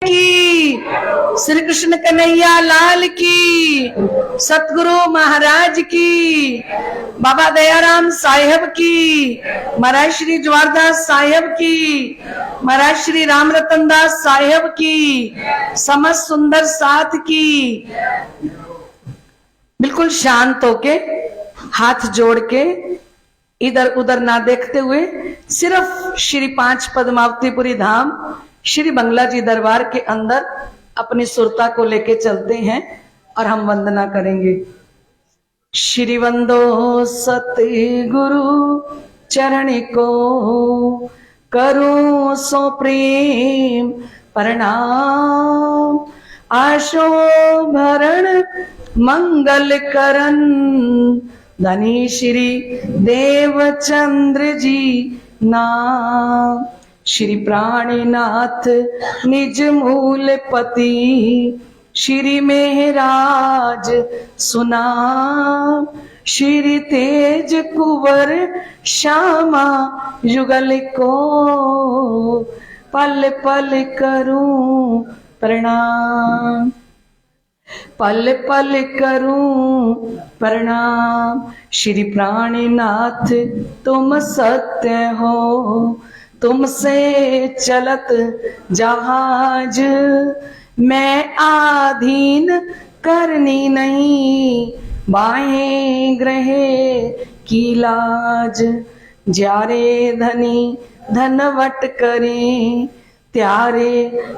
की, श्री कृष्ण कन्हैया लाल की, सतगुरु महाराज की, बाबा दयाराम साहेब की, महाराज श्री जवारदास साहेब की, महाराज श्री राम रतन दास साहेब की, समस्त सुंदर साथ की। बिल्कुल शांत होके हाथ जोड़ के इधर उधर ना देखते हुए सिर्फ श्री 5 पद्मावतीपुरी धाम श्री बंगला जी दरबार के अंदर अपनी सुरता को लेके चलते हैं और हम वंदना करेंगे। श्री वंदो सतगुरु चरण को करूं सो प्रेम प्रणाम, आशो भरण मंगल करन धनी श्री देवचंद्र जी नाम। श्री प्राणनाथ निज मूल पति श्री मेहराज सुनाम, श्री तेज कुंवर श्यामा युगल को पल पल करूं प्रणाम, पल पल करूं प्रणाम। श्री प्राणनाथ तुम सत्य हो, तुमसे चलत जहाज मैं आधीन करनी नहीं, बाहें ग्रहे की लाज। जारे धनी धनवट करे, त्यारे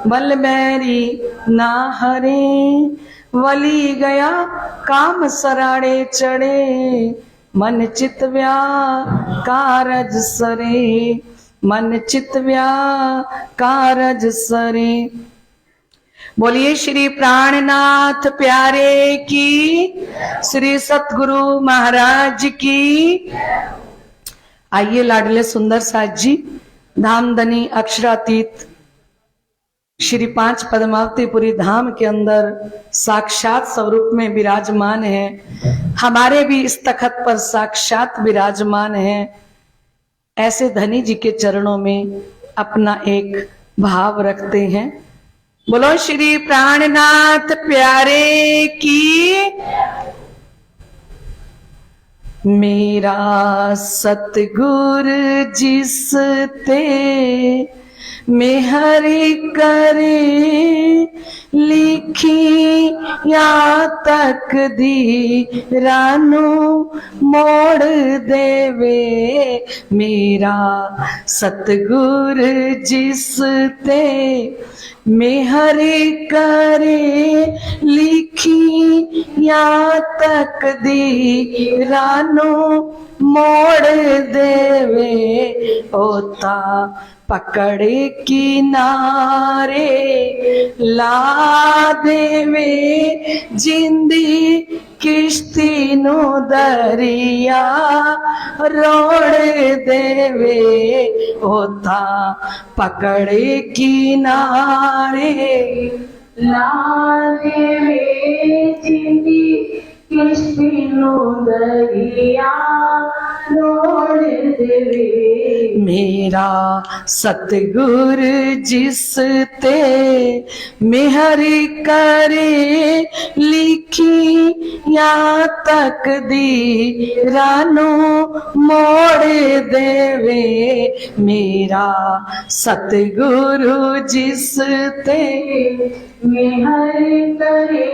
बल बैरी ना हरे, वली गया काम सराड़े चढ़े, मन चित कारज सरे, मन चित कारज सरे। बोलिए श्री प्राणनाथ प्यारे की, श्री सतगुरु महाराज की। आइए लाडले सुंदर साथ जी, धामधनी अक्षरातीत श्री 5 पद्मावतीपुरी धाम के अंदर साक्षात स्वरूप में विराजमान है, हमारे भी इस तखत पर साक्षात विराजमान है। ऐसे धनी जी के चरणों में अपना एक भाव रखते हैं। बोलो श्री प्राणनाथ प्यारे की। मेरा सतगुर जिस ते मेहरी करे, लिखी या तकदीरानु मोड़ देवे। मेरा सतगुर जिस ते मेहरी करे, लिखी या तकदीरानु मोड़ देवे। ओता पकड़ किनारे ला देवे, जिंदी किश्ती नु दरिया रोड़ देवे। ओता पकड़ किनारे ला देवे, जिंदी किश्ती नु दरिया रोड़ देवे। मेरा सतगुर जिस ते मेहरी करे, लिखी या तकदीरानु मोड़ देवे। मेरा सतगुरु जिस ते मेहरी करे,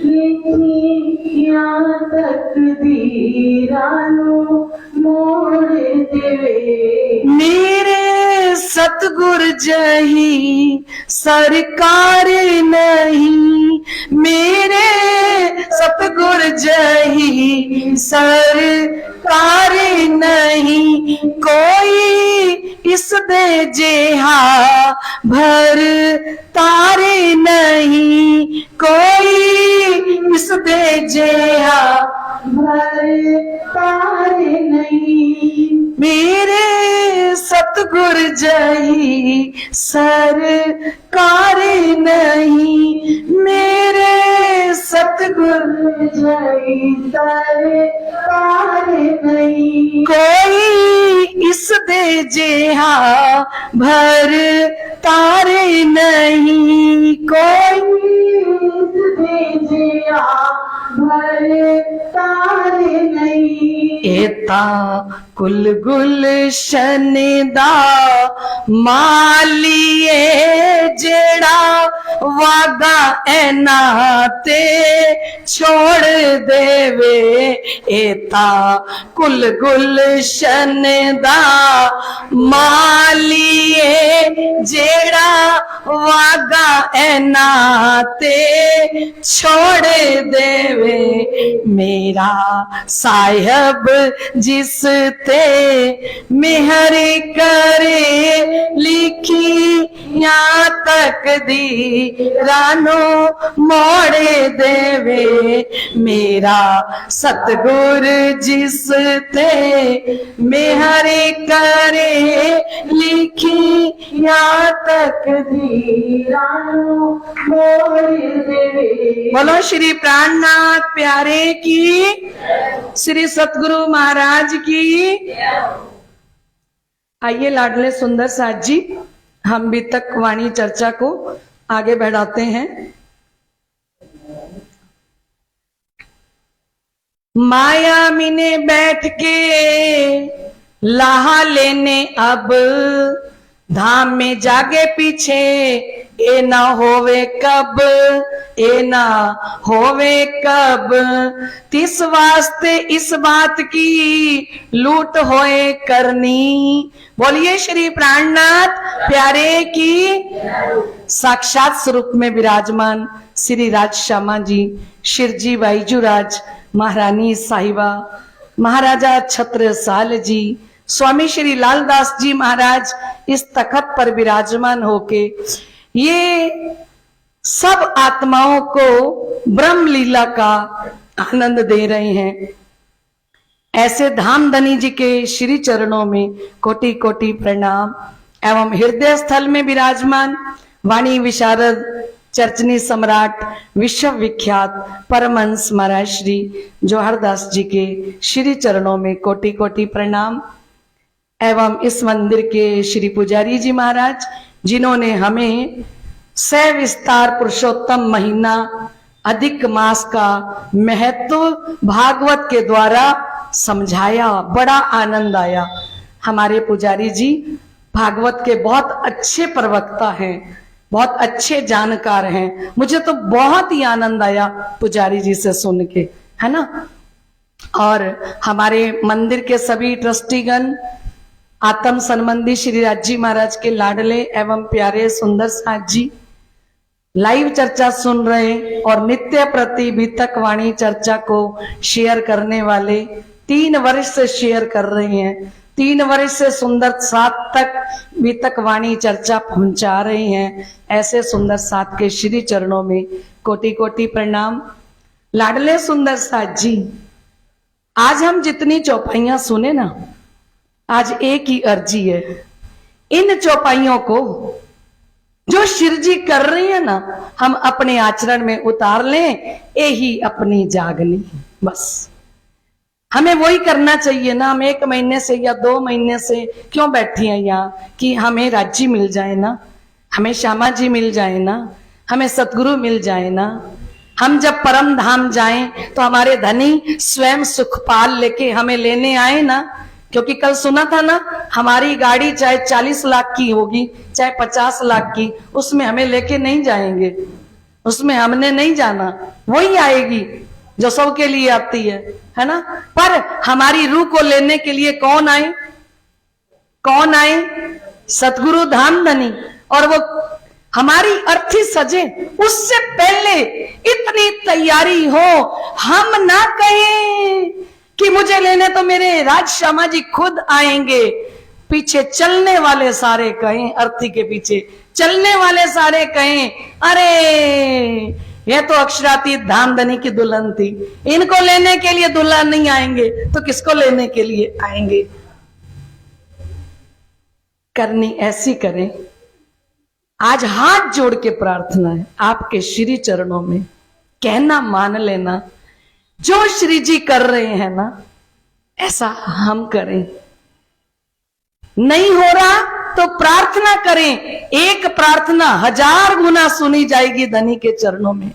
लिखी या तकदीरानु मोड़ देवे। मेरे सतगुर जही सरकार नहीं, मेरे सतगुर जही सरकार नहीं, कोई इस दे जेहा भर तारे नहीं, कोई इस दे जेहा भर तारे नहीं। मेरे सतगुर जही सरकार नहीं, मेरे सतगुर जही सरकार नहीं, कोई इस दे जेहा भर तारे नहीं। कोई भेजिया भरे तारे नहीं। एता कुल गुलशन दा मालिए जेड़ा वागा एना ते छोड़ देवे। एता कुल गुलशन दा मालिए जेड़ा वागा एना ते छोड़ देवे। मेरा साहिब जिस ते मेहर करे लिखी या तकदीरानो मोड़ देवे। मेरा सतगुर जिस ते मेहर करे लिखी या तकदीरानो मोड़ देवे। बोलो श्री प्राणनाथ प्यारे की, श्री सतगुरु महाराज की। आइए लाडले सुंदर साथ जी, हम भी तक वाणी चर्चा को आगे बढ़ाते हैं। माया मीने बैठ के लाहा लेने अब धाम में जागे पीछे ए ना होवे कब, ए ना होवे कब। तिस वास्ते इस बात की लूट होए करनी। बोलिए श्री प्राणनाथ प्यारे की। साक्षात स्वरूप में विराजमान श्री राज श्यामा जी, शिरजी बाईजूराज, महारानी साहिबा, महाराजा छत्रसाल जी, स्वामी श्री लालदास जी महाराज इस तखत पर विराजमान होके ये सब आत्माओं को ब्रह्म लीला का आनंद दे रहे हैं। ऐसे धामधनी जी के श्री चरणों में कोटि कोटि प्रणाम एवं हृदय स्थल में विराजमान वाणी विशारद, चर्चनी सम्राट, विश्व विख्यात परमहंस महाराज श्री जोहरदास जी के श्री चरणों में कोटि कोटि प्रणाम एवं इस मंदिर के श्री पुजारी जी महाराज, जिन्होंने हमें सविस्तार पुरुषोत्तम महीना अधिक मास का महत्व भागवत के द्वारा समझाया। बड़ा आनंद आया। हमारे पुजारी जी भागवत के बहुत अच्छे प्रवक्ता हैं, बहुत अच्छे जानकार हैं। मुझे तो बहुत ही आनंद आया पुजारी जी से सुन के, है ना। और हमारे मंदिर के सभी ट्रस्टीगण, आत्म संबंधी श्री राजी महाराज के लाडले एवं प्यारे सुंदर साथ जी लाइव चर्चा सुन रहे और नित्य प्रति बीतक वाणी चर्चा को शेयर करने वाले, 3 वर्ष से शेयर कर रहे हैं, 3 वर्ष से सुंदर साथ तक बीतक वाणी चर्चा पहुंचा रहे हैं। ऐसे सुंदर साथ के श्री चरणों में कोटि कोटि प्रणाम। लाडले सुंदर साथ जी, आज हम जितनी चौपाइयां सुने ना, आज एक ही अर्जी है, इन चौपाइयों को जो शिरजी कर रही है ना, हम अपने आचरण में उतार लें। यही अपनी जागनी, बस हमें वही करना चाहिए ना। हम 1 महीने से या 2 महीने से क्यों बैठी हैं यहाँ कि हमें राज्य मिल जाए ना, हमें श्यामा जी मिल जाए ना, हमें सतगुरु मिल जाए ना। हम जब परम धाम जाएं तो हमारे धनी स्वयं सुखपाल लेके हमें लेने आए ना। क्योंकि कल सुना था ना, हमारी गाड़ी चाहे 40 लाख की होगी चाहे 50 लाख की, उसमें हमें लेके नहीं जाएंगे, उसमें हमने नहीं जाना, वही आएगी जो सबके लिए आती है ना। पर हमारी रूह को लेने के लिए कौन आए? कौन आए? सतगुरु धामधनी। और वो हमारी अर्थी सजे उससे पहले इतनी तैयारी हो, हम ना कहें कि मुझे लेने तो मेरे राज श्यामा जी खुद आएंगे। पीछे चलने वाले सारे कहें, अर्थी के पीछे चलने वाले सारे कहें, अरे ये तो अक्षरातीत धामधनी की दुल्हन थी, इनको लेने के लिए दुल्हा नहीं आएंगे तो किसको लेने के लिए आएंगे। करनी ऐसी करें। आज हाथ जोड़ के प्रार्थना है आपके श्री चरणों में, कहना मान लेना, जो श्री जी कर रहे हैं ना, ऐसा हम करें। नहीं हो रहा तो प्रार्थना करें, एक प्रार्थना 1000 गुना सुनी जाएगी धनी के चरणों में।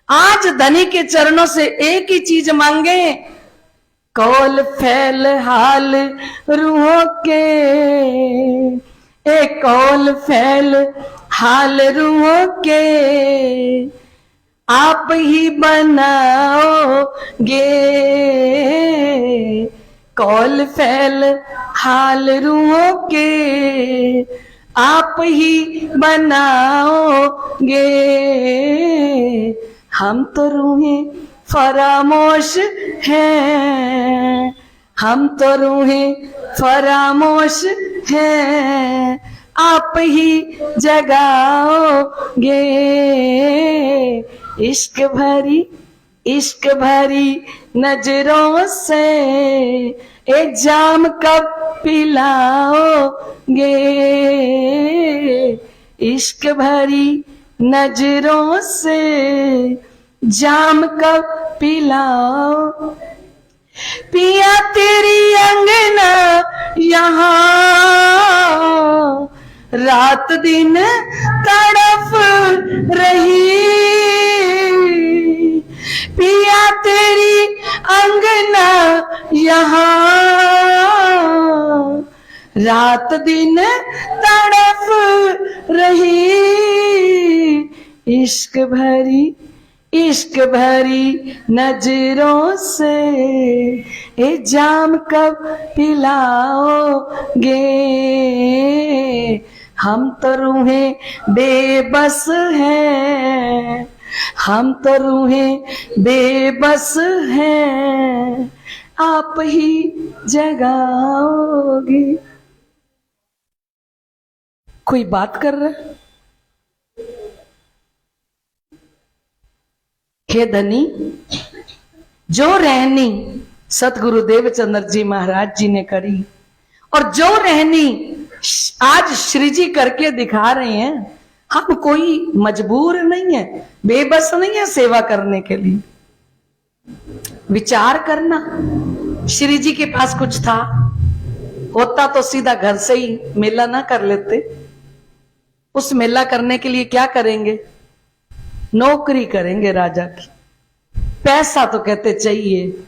आज धनी के चरणों से एक ही चीज मांगे, कौल फैल हाल रूहों के, एक कौल फैल हाल रूहों के, आप ही बनाओगे, कौल फैल हाल रूहों के, आप ही बनाओगे। हम तो रूहें फरामोश हैं, हम तो रूहें फरामोश हैं, आप ही जगाओगे। इश्क भरी नजरों से एक जाम कब पिलाओगे, इश्क भरी नजरों से जाम कब पिलाओ। पिया तेरी अंगना यहाँ रात दिन तड़फ रही, पिया तेरी अंगना यहाँ रात दिन तड़फ रही, इश्क भरी नजरों से ये जाम कब पिलाओगे। हम तो रूहें बेबस हैं, हम तो रूहें बेबस हैं, आप ही जगाओगे। कोई बात कर रहा है? हे धनी, जो रहनी सतगुरु देवचंद्र जी महाराज जी ने करी और जो रहनी आज श्री जी करके दिखा रहे हैं, हम कोई मजबूर नहीं है, बेबस नहीं है सेवा करने के लिए। विचार करना, श्री जी के पास कुछ था होता तो सीधा घर से ही मेला ना कर लेते। उस मेला करने के लिए क्या करेंगे? नौकरी करेंगे राजा की। पैसा तो कहते चाहिए,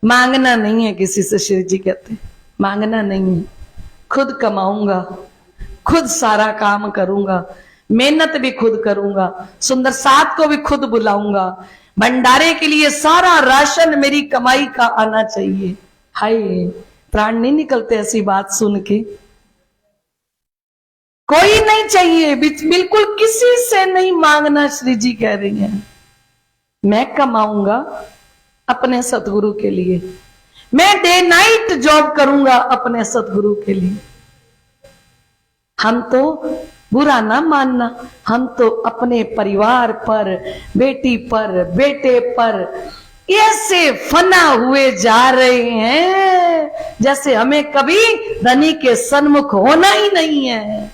मांगना नहीं है किसी से। श्री जी कहते मांगना नहीं है, खुद कमाऊंगा, खुद सारा काम करूंगा, मेहनत भी खुद करूंगा, सुंदर साथ को भी खुद बुलाऊंगा, भंडारे के लिए सारा राशन मेरी कमाई का आना चाहिए। हाय, प्राण नहीं निकलते ऐसी बात सुन के। कोई नहीं चाहिए, बिल्कुल किसी से नहीं मांगना। श्री जी कह रही हैं मैं कमाऊंगा अपने सतगुरु के लिए, मैं डे नाइट जॉब करूंगा अपने सतगुरु के लिए। हम तो बुरा ना मानना, हम तो अपने परिवार पर, बेटी पर, बेटे पर ऐसे फना हुए जा रहे हैं जैसे हमें कभी धनी के सन्मुख होना ही नहीं है।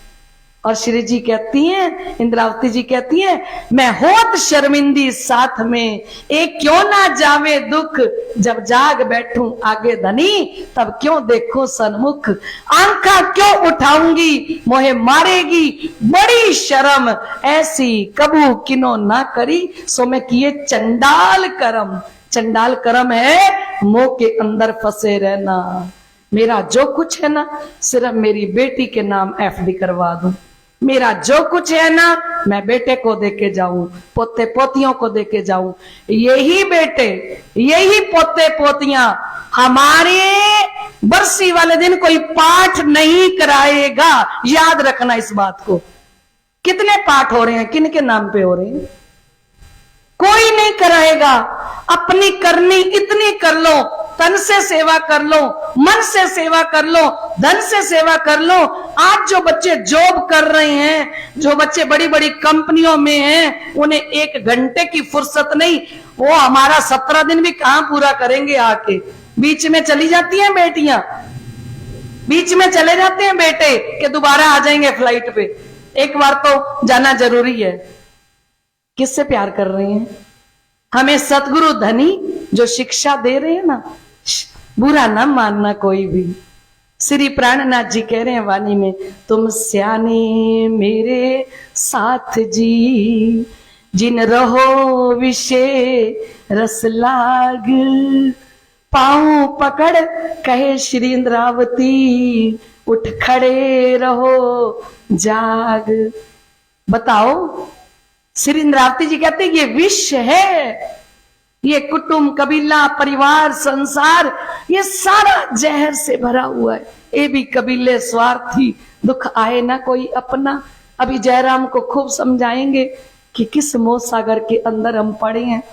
और श्री जी कहती हैं, इंद्रावती जी कहती हैं, मैं होत शर्मिंदी साथ में, एक क्यों ना जावे दुख, जब जाग बैठूं आगे धनी, तब क्यों देखो सन्मुख, आंखा क्यों उठाऊंगी मोहे मारेगी बड़ी शर्म, ऐसी कबू किनो ना करी, सो मैं किए चंडाल करम। चंडाल करम है मोह के अंदर फंसे रहना। मेरा जो कुछ है ना, सिर्फ मेरी बेटी के नाम एफडी करवा दूं। मेरा जो कुछ है ना, मैं बेटे को देके जाऊं, पोते पोतियों को देके जाऊं। यही बेटे, यही पोते पोतियां हमारे बरसी वाले दिन कोई पाठ नहीं कराएगा। याद रखना इस बात को। कितने पाठ हो रहे हैं, किन के नाम पे हो रहे हैं? कोई नहीं कराएगा। अपनी करनी इतनी कर लो, तन से सेवा कर लो, मन से सेवा कर लो, धन से सेवा कर लो। आज जो बच्चे जॉब कर रहे हैं, जो बच्चे बड़ी बड़ी कंपनियों में हैं, उन्हें 1 घंटे की फुर्सत नहीं। वो हमारा 17 दिन भी कहां पूरा करेंगे आके। बीच में चली जाती हैं बेटियां, बीच में चले जाते हैं बेटे कि दोबारा आ जाएंगे फ्लाइट पे। एक बार तो जाना जरूरी है। किससे प्यार कर रहे हैं? हमें सतगुरु धनी जो शिक्षा दे रहे हैं ना, बुरा ना मानना कोई भी। श्री प्राणनाथ जी कह रहे हैं वाणी में, तुम स्याने मेरे साथ जी, जिन रहो विषय रस लाग, पाऊं पकड़ कहे श्री इंद्रावती, उठ खड़े रहो जाग। बताओ, श्री इंद्रावती जी कहते हैं ये विष है, ये कुटुंब, कबीला, परिवार, संसार, ये सारा जहर से भरा हुआ है। ये भी कबीले स्वार्थी, दुख आए ना कोई अपना। अभी जयराम को खूब समझाएंगे कि किस मोह सागर के अंदर हम पड़े हैं।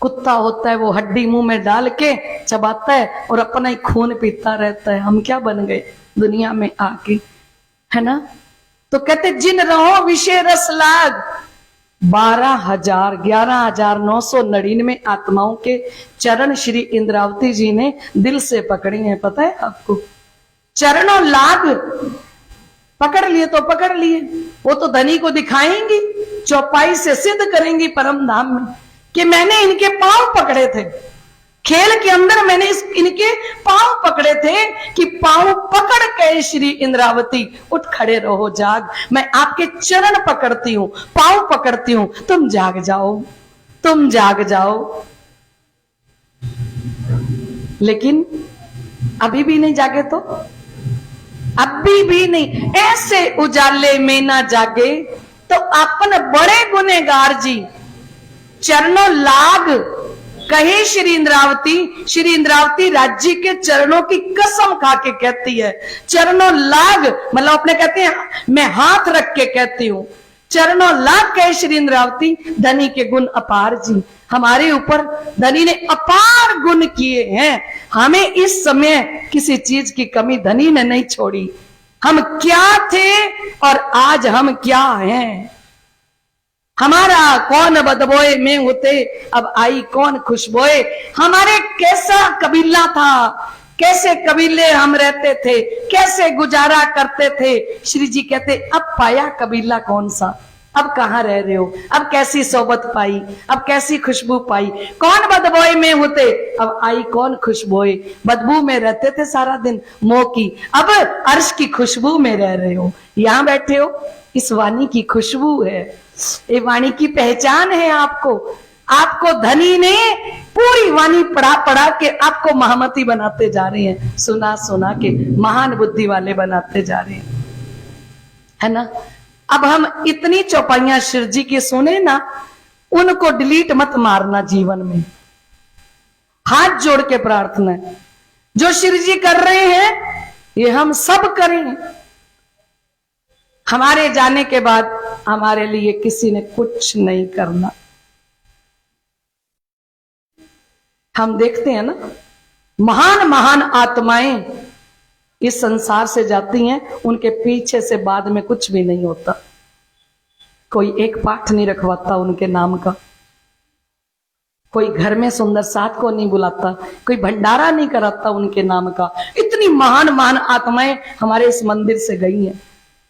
कुत्ता होता है वो हड्डी मुंह में डाल के चबाता है और अपना ही खून पीता रहता है। हम क्या बन गए दुनिया में आके, है ना। तो कहते जिन रहो विषय रस लाग, 11,999 आत्माओं के चरण श्री इंद्रावती जी ने दिल से पकड़े हैं। पता है आपको, चरणों लाग पकड़ लिए तो पकड़ लिए। वो तो धनी को दिखाएंगी, चौपाई से सिद्ध करेंगी परम धाम में कि मैंने इनके पांव पकड़े थे। खेल के अंदर मैंने इनके पांव पकड़े थे कि पांव पकड़ के श्री इंद्रावती उठ खड़े रहो जाग। मैं आपके चरण पकड़ती हूं, पांव पकड़ती हूं, तुम जाग जाओ, तुम जाग जाओ। लेकिन अभी भी नहीं जागे तो, अभी भी नहीं। ऐसे उजाले में ना जागे तो अपन बड़े गुनेगार जी। चरणों लाग कहे श्री इंद्रावती, श्री इंद्रावती राज्य के चरणों की कसम खा के कहती है। चरणों लाग मतलब अपने कहते हैं मैं हाथ रख के कहती हूं, चरणों लाग कहे श्री इंद्रावती, धनी के गुण अपार जी। हमारे ऊपर धनी ने अपार गुण किए हैं। हमें इस समय किसी चीज की कमी धनी ने नहीं छोड़ी। हम क्या थे और आज हम क्या हैं। हमारा कौन बदबोए में होते, अब आई कौन खुशबोए। हमारे कैसा कबीला था, कैसे कबीले हम रहते थे, कैसे गुजारा करते थे। श्री जी कहते अब पाया कबीला कौन सा, अब कहां रह रहे हो, अब कैसी सोबत पाई, अब कैसी खुशबू पाई। कौन बदबोए में होते, अब आई कौन खुशबोए। बदबू में रहते थे सारा दिन मोह की, अब अर्श की खुशबू में रह रहे हो। यहां बैठे हो, इस वाणी की खुशबू है, ये वाणी की पहचान है। आपको आपको धनी ने पूरी वाणी पढ़ा पढ़ा के आपको महामती बनाते जा रहे हैं, सुना सुना के महान बुद्धि वाले बनाते जा रहे हैं, है ना। अब हम इतनी चौपाइयां शिव जी की सुने ना, उनको डिलीट मत मारना जीवन में। हाथ जोड़ के प्रार्थना है, जो शिव जी कर रहे हैं ये हम सब करें। हमारे जाने के बाद हमारे लिए किसी ने कुछ नहीं करना। हम देखते हैं ना, महान महान आत्माएं इस संसार से जाती हैं, उनके पीछे से बाद में कुछ भी नहीं होता। कोई एक पाठ नहीं रखवाता उनके नाम का, कोई घर में सुंदर साथ को नहीं बुलाता, कोई भंडारा नहीं कराता उनके नाम का। इतनी महान महान आत्माएं हमारे इस मंदिर से गई हैं,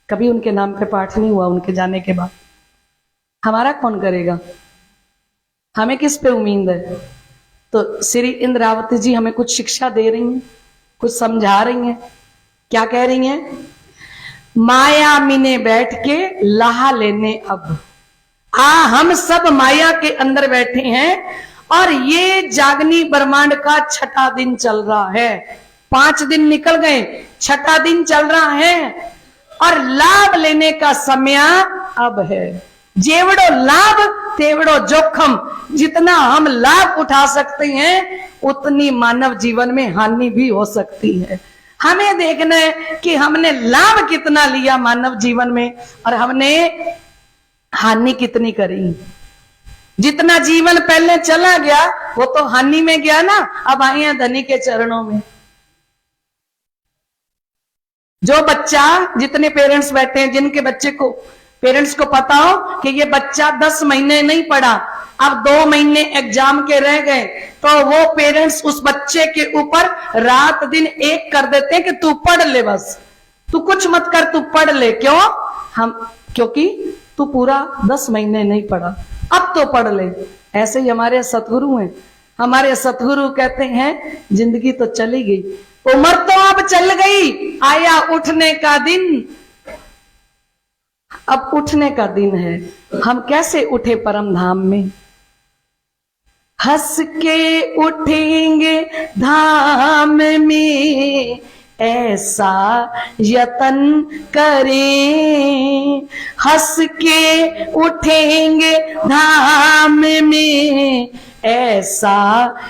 कभी उनके नाम पे पाठ नहीं हुआ उनके जाने के बाद। हमारा कौन करेगा, हमें किस पे उम्मीद है। तो श्री इंद्रावती जी हमें कुछ शिक्षा दे रही हैं, कुछ समझा रही हैं। क्या कह रही हैं, माया मीने बैठ के लाहा लेने अब। हम सब माया के अंदर बैठे हैं और ये जागनी ब्रह्मांड का 6ठा दिन चल रहा है। 5 दिन निकल गए, 6ठा दिन चल रहा है और लाभ लेने का समय अब है। जेवड़ो लाभ तेवड़ो जोखम। जितना हम लाभ उठा सकते हैं उतनी मानव जीवन में हानि भी हो सकती है। हमें देखना है कि हमने लाभ कितना लिया मानव जीवन में और हमने हानि कितनी करी। जितना जीवन पहले चला गया वो तो हानि में गया ना, अब आए हैं धनी के चरणों में। जो बच्चा, जितने पेरेंट्स बैठे हैं जिनके बच्चे को, पेरेंट्स को पता हो कि ये बच्चा 10 महीने नहीं पढ़ा, अब 2 महीने एग्जाम के रह गए, तो वो पेरेंट्स उस बच्चे के ऊपर रात दिन एक कर देते हैं कि तू पढ़ ले, बस तू कुछ मत कर, तू पढ़ ले। क्यों? क्योंकि तू पूरा 10 महीने नहीं पढ़ा, अब तो पढ़ ले। ऐसे ही हमारे सतगुरु हैं। हमारे सतगुरु कहते हैं जिंदगी तो चली गई, उम्र तो अब चल गई, आया उठने का दिन। अब उठने का दिन है, हम कैसे उठे परम धाम में? हंस के उठेंगे धाम में, ऐसा यतन करें। हंस के उठेंगे धाम में, ऐसा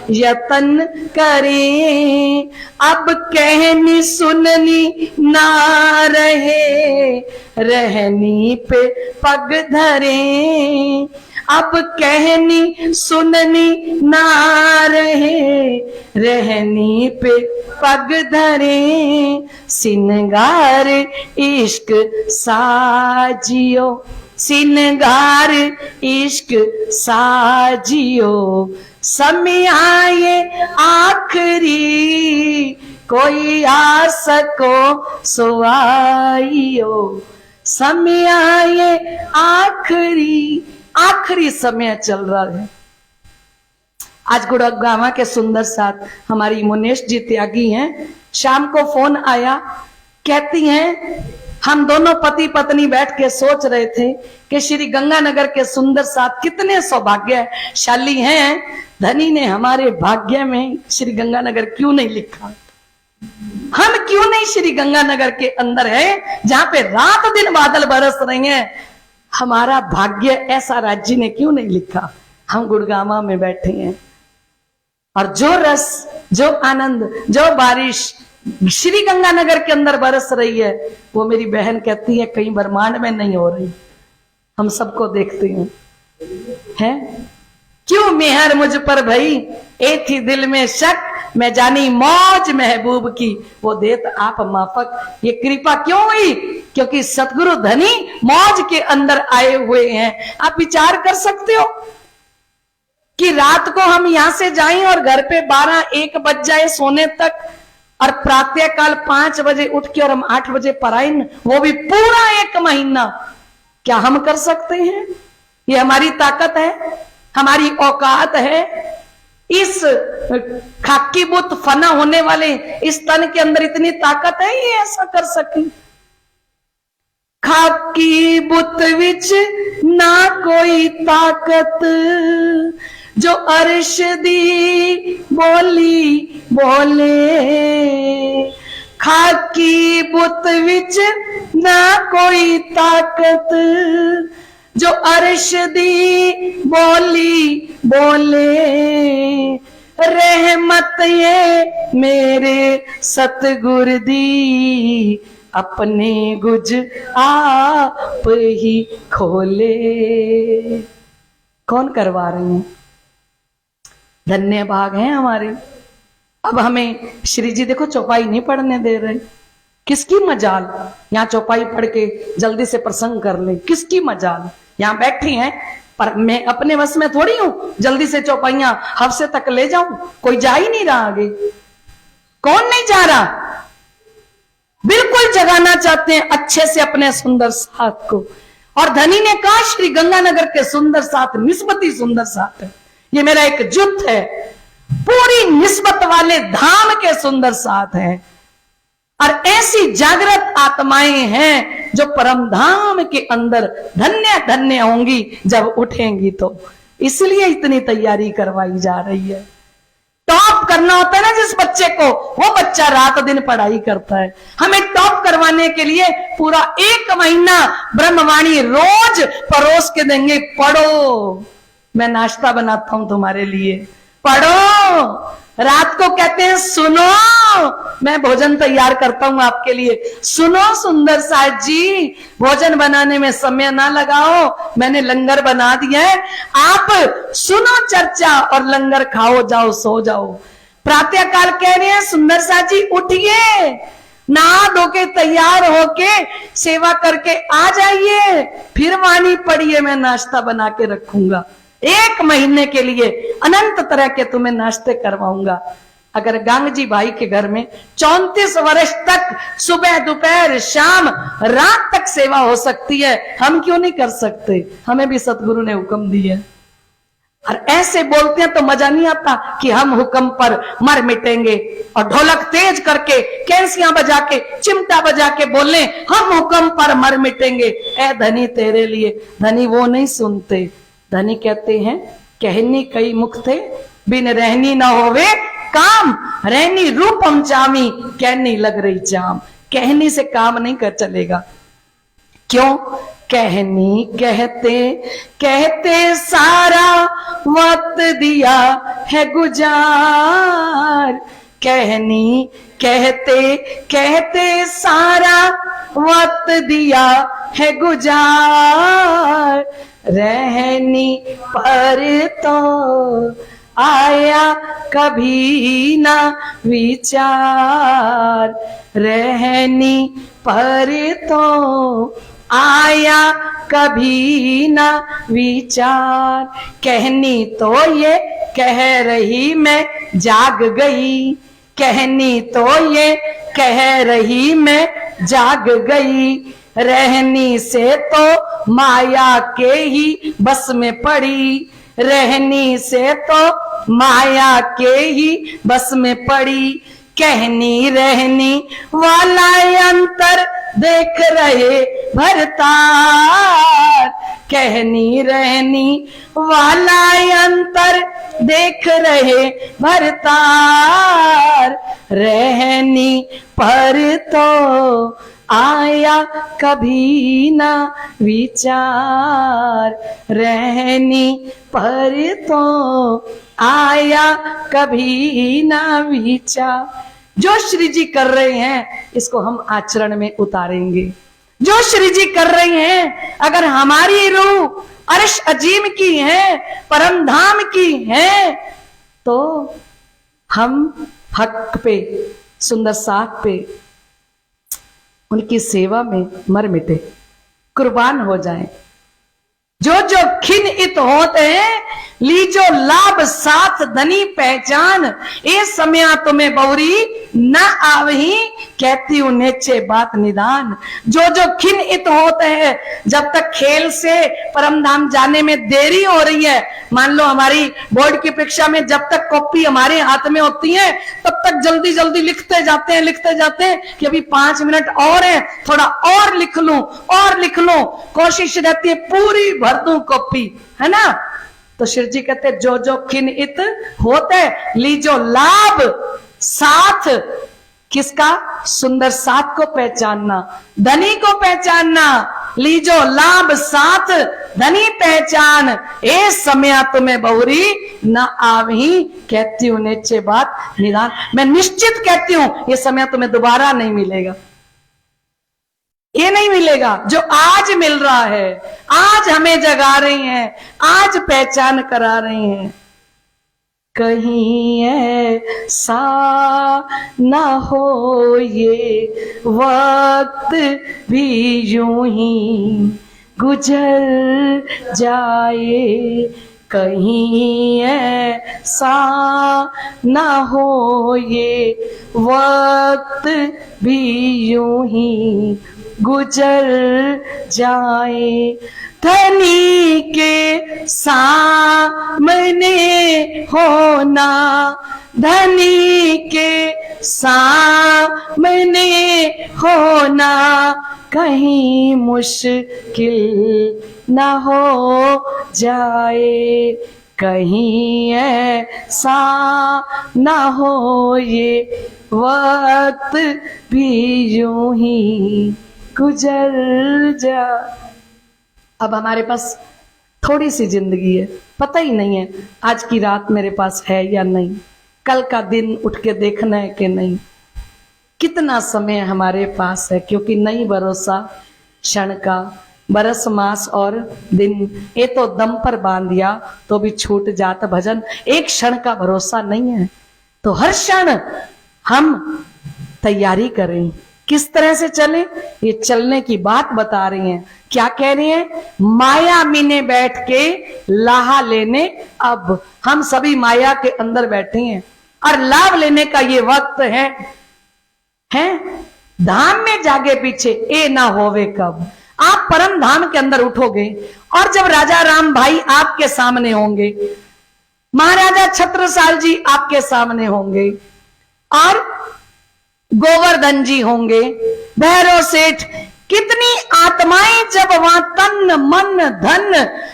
यतन करें। अब कहनी सुननी ना रहे, रहनी पे पग धरें। अब कहनी सुननी ना रहे, रहनी पे पग धरें। सिनगार इश्क साजियो, सिनगार इश्क साजियो। समय आए आखिरी, कोई आ सको सो आइयो। समय आए आखिरी, आखिरी समय चल रहा है। आज गुड़गांव के सुंदर साथ हमारी मुनेश जी त्यागी हैं। शाम को फोन आया, कहती हैं हम दोनों पति पत्नी बैठ के सोच रहे थे कि श्री गंगानगर के सुंदर साथ कितने सौभाग्यशाली हैं। धनी ने हमारे भाग्य में श्री गंगानगर क्यों नहीं लिखा? हम क्यों नहीं श्री गंगानगर के अंदर है जहां पे रात दिन बादल बरस रहे हैं? हमारा भाग्य ऐसा राज्य ने क्यों नहीं लिखा? हम गुड़गांव में बैठे हैं और जो रस, जो आनंद, जो बारिश श्री गंगानगर के अंदर बरस रही है, वो मेरी बहन कहती है कहीं ब्रह्मांड में नहीं हो रही। हम सबको देखते हैं। क्यों मेहर मुझ पर भई, ए थी दिल में शक, मैं जानी मौज महबूब की, वो देत आप माफक। ये कृपा क्यों हुई? क्योंकि सतगुरु धनी मौज के अंदर आए हुए हैं। आप विचार कर सकते हो कि रात को हम यहां से जाएं और घर पे 12-1 बज जाए सोने तक, और प्रातः काल 5 बजे उठ के और हम 8 बजे पराइन, वो भी पूरा 1 महीना। क्या हम कर सकते हैं? ये हमारी ताकत है, हमारी औकात है? इस खाकी बुत फना होने वाले इस तन के अंदर इतनी ताकत है ये ऐसा कर सके? खाकी बुत विच ना कोई ताकत, जो अर्श दी बोली बोले। खाकी बुत विच ना कोई ताकत, जो अर्श दी बोली बोले। रहमत ये मेरे सतगुर दी, अपने गुज आप ही खोले। कौन करवा रहे हैं? धन्य भाग हैं हमारे। अब हमें श्री जी देखो चौपाई नहीं पढ़ने दे रहे। किसकी मजाल यहाँ चौपाई पढ़ के जल्दी से प्रसंग कर ले? किसकी मजाल? यहाँ बैठी हैं, पर मैं अपने वश में थोड़ी हूं जल्दी से चौपाइयां हफ्से तक ले जाऊं। कोई जा ही नहीं रहा आगे। कौन नहीं जा रहा? बिल्कुल जगाना चाहते हैं अच्छे से अपने सुंदर साथ को। और धनी ने कहा श्री गंगानगर के सुंदर साथ निस्बती सुंदर साथ है। ये मेरा एक जुट है, पूरी निस्बत वाले धाम के सुंदर साथ हैं। और ऐसी जागृत आत्माएं हैं जो परम धाम के अंदर धन्य धन्य होंगी जब उठेंगी। तो इसलिए इतनी तैयारी करवाई जा रही है। टॉप करना होता है ना जिस बच्चे को, वो बच्चा रात दिन पढ़ाई करता है। हमें टॉप करवाने के लिए पूरा 1 महीना ब्रह्मवाणी रोज परोस के देंगे। पढ़ो, मैं नाश्ता बनाता हूं तुम्हारे लिए, पढ़ो। रात को कहते हैं सुनो, मैं भोजन तैयार करता हूं आपके लिए। सुनो सुंदर साथ जी, भोजन बनाने में समय ना लगाओ, मैंने लंगर बना दिया है। आप सुनो चर्चा और लंगर खाओ, जाओ सो जाओ। प्रातः काल कह रहे हैं सुंदर साथ जी उठिए, नहा धो के तैयार होके सेवा करके आ जाइए, फिर वाणी पढ़िए, मैं नाश्ता बना के रखूंगा। 1 महीने के लिए अनंत तरह के तुम्हें नाश्ते करवाऊंगा। अगर गांगजी भाई के घर में 34 वर्ष तक सुबह दोपहर शाम रात तक सेवा हो सकती है, हम क्यों नहीं कर सकते? हमें भी सतगुरु ने हुक्म दिया। और ऐसे बोलते हैं तो मजा नहीं आता कि हम हुक्म पर मर मिटेंगे, और ढोलक तेज करके, कैंसियां बजा के, चिमटा बजा के बोले हम हुक्म पर मर मिटेंगे, ए धनी तेरे लिए। धनी वो नहीं सुनते। धनी कहते हैं कहनी कई मुख थे, बिन रहनी न होवे काम, रहनी रूपम जामी, कहनी लग रही जाम। कहनी से काम नहीं कर चलेगा। क्यों? कहनी कहते कहते सारा वक्त दिया है गुजार, कहनी कहते कहते सारा वक्त दिया है गुजार, रहनी पर तो आया कभी ना विचार, रहनी पर तो आया कभी ना विचार। कहनी तो ये कह रही मैं जाग गई, कहनी तो ये कह रही मैं जाग गई, रहनी से तो माया के ही बस में पड़ी, रहनी से तो माया के ही बस में पड़ी। कहनी रहनी वाला अंतर देख रहे भरतार, कहनी रहनी वाला अंतर देख रहे भरतार, रहनी पर तो आया कभी ना विचार, रहनी पर तो आया कभी ना विचार। जो श्री जी कर रहे हैं इसको हम आचरण में उतारेंगे। जो श्री जी कर रहे हैं, अगर हमारी रूह अर्श अजीम की है, परम धाम की है, तो हम हक पे, सुंदर साथ पे, उनकी सेवा में मर मिटे, कुर्बान हो जाएं। जो जो खिन इत होते हैं, लीजो लाभ साथ धनी पहचान, ए समय तुम्हें बौरी न आवही, कहती हूं नेचे बात निदान। जो जो खिन इत होते हैं, जब तक खेल से परम धाम जाने में देरी हो रही है, मान लो हमारी बोर्ड की परीक्षा में जब तक कॉपी हमारे हाथ में होती है, तब तक जल्दी जल्दी लिखते जाते हैं कि अभी 5 मिनट और है, थोड़ा और लिख लूं, कोशिश रहती है पूरी भर दूं कॉपी, है ना। तो शिव जी कहते जो जो खिन इत होते, लीजो लाभ साथ, किसका? सुंदर साथ को पहचानना, धनी को पहचानना, लीजो लाभ साथ धनी पहचान, ए समय तुम्हें बहुरी न आवही, कहती हूं नेचे बात निदान। मैं निश्चित कहती हूं ये समय तुम्हें दोबारा नहीं मिलेगा, ये नहीं मिलेगा जो आज मिल रहा है। आज हमें जगा रही हैं, आज पहचान करा रही हैं। कहीं ऐसा ना हो ये वक्त भी यूं ही गुजर जाए, कहीं ऐसा ना हो ये वक्त भी यूं ही गुजर जाए। धनी के सामने होना, धनी के सामने होना, कहीं मुश्किल न हो जाए, कहीं ऐसा न हो ये वक्त भी यूं ही गुजर जा। अब हमारे पास थोड़ी सी जिंदगी है, पता ही नहीं है आज की रात मेरे पास है या नहीं, कल का दिन उठ के देखना है कि नहीं, कितना समय हमारे पास है, क्योंकि नहीं भरोसा क्षण का, बरस मास और दिन, ये तो दम पर बांध दिया तो भी छूट जात भजन, एक क्षण का भरोसा नहीं है। तो हर क्षण हम तैयारी करें, किस तरह से चले, ये चलने की बात बता रही हैं। क्या कह रही हैं? माया मीने बैठ के लाहा लेने, अब हम सभी माया के अंदर बैठे हैं और लाभ लेने का ये वक्त है। धाम में जागे पीछे ए ना होवे कब। आप परम धाम के अंदर उठोगे और जब राजा राम भाई आपके सामने होंगे महाराजा छत्रसाल जी आपके सामने होंगे और गोवर्धन जी होंगे, भैरव सेठ, कितनी आत्माएं जब वहां तन मन धन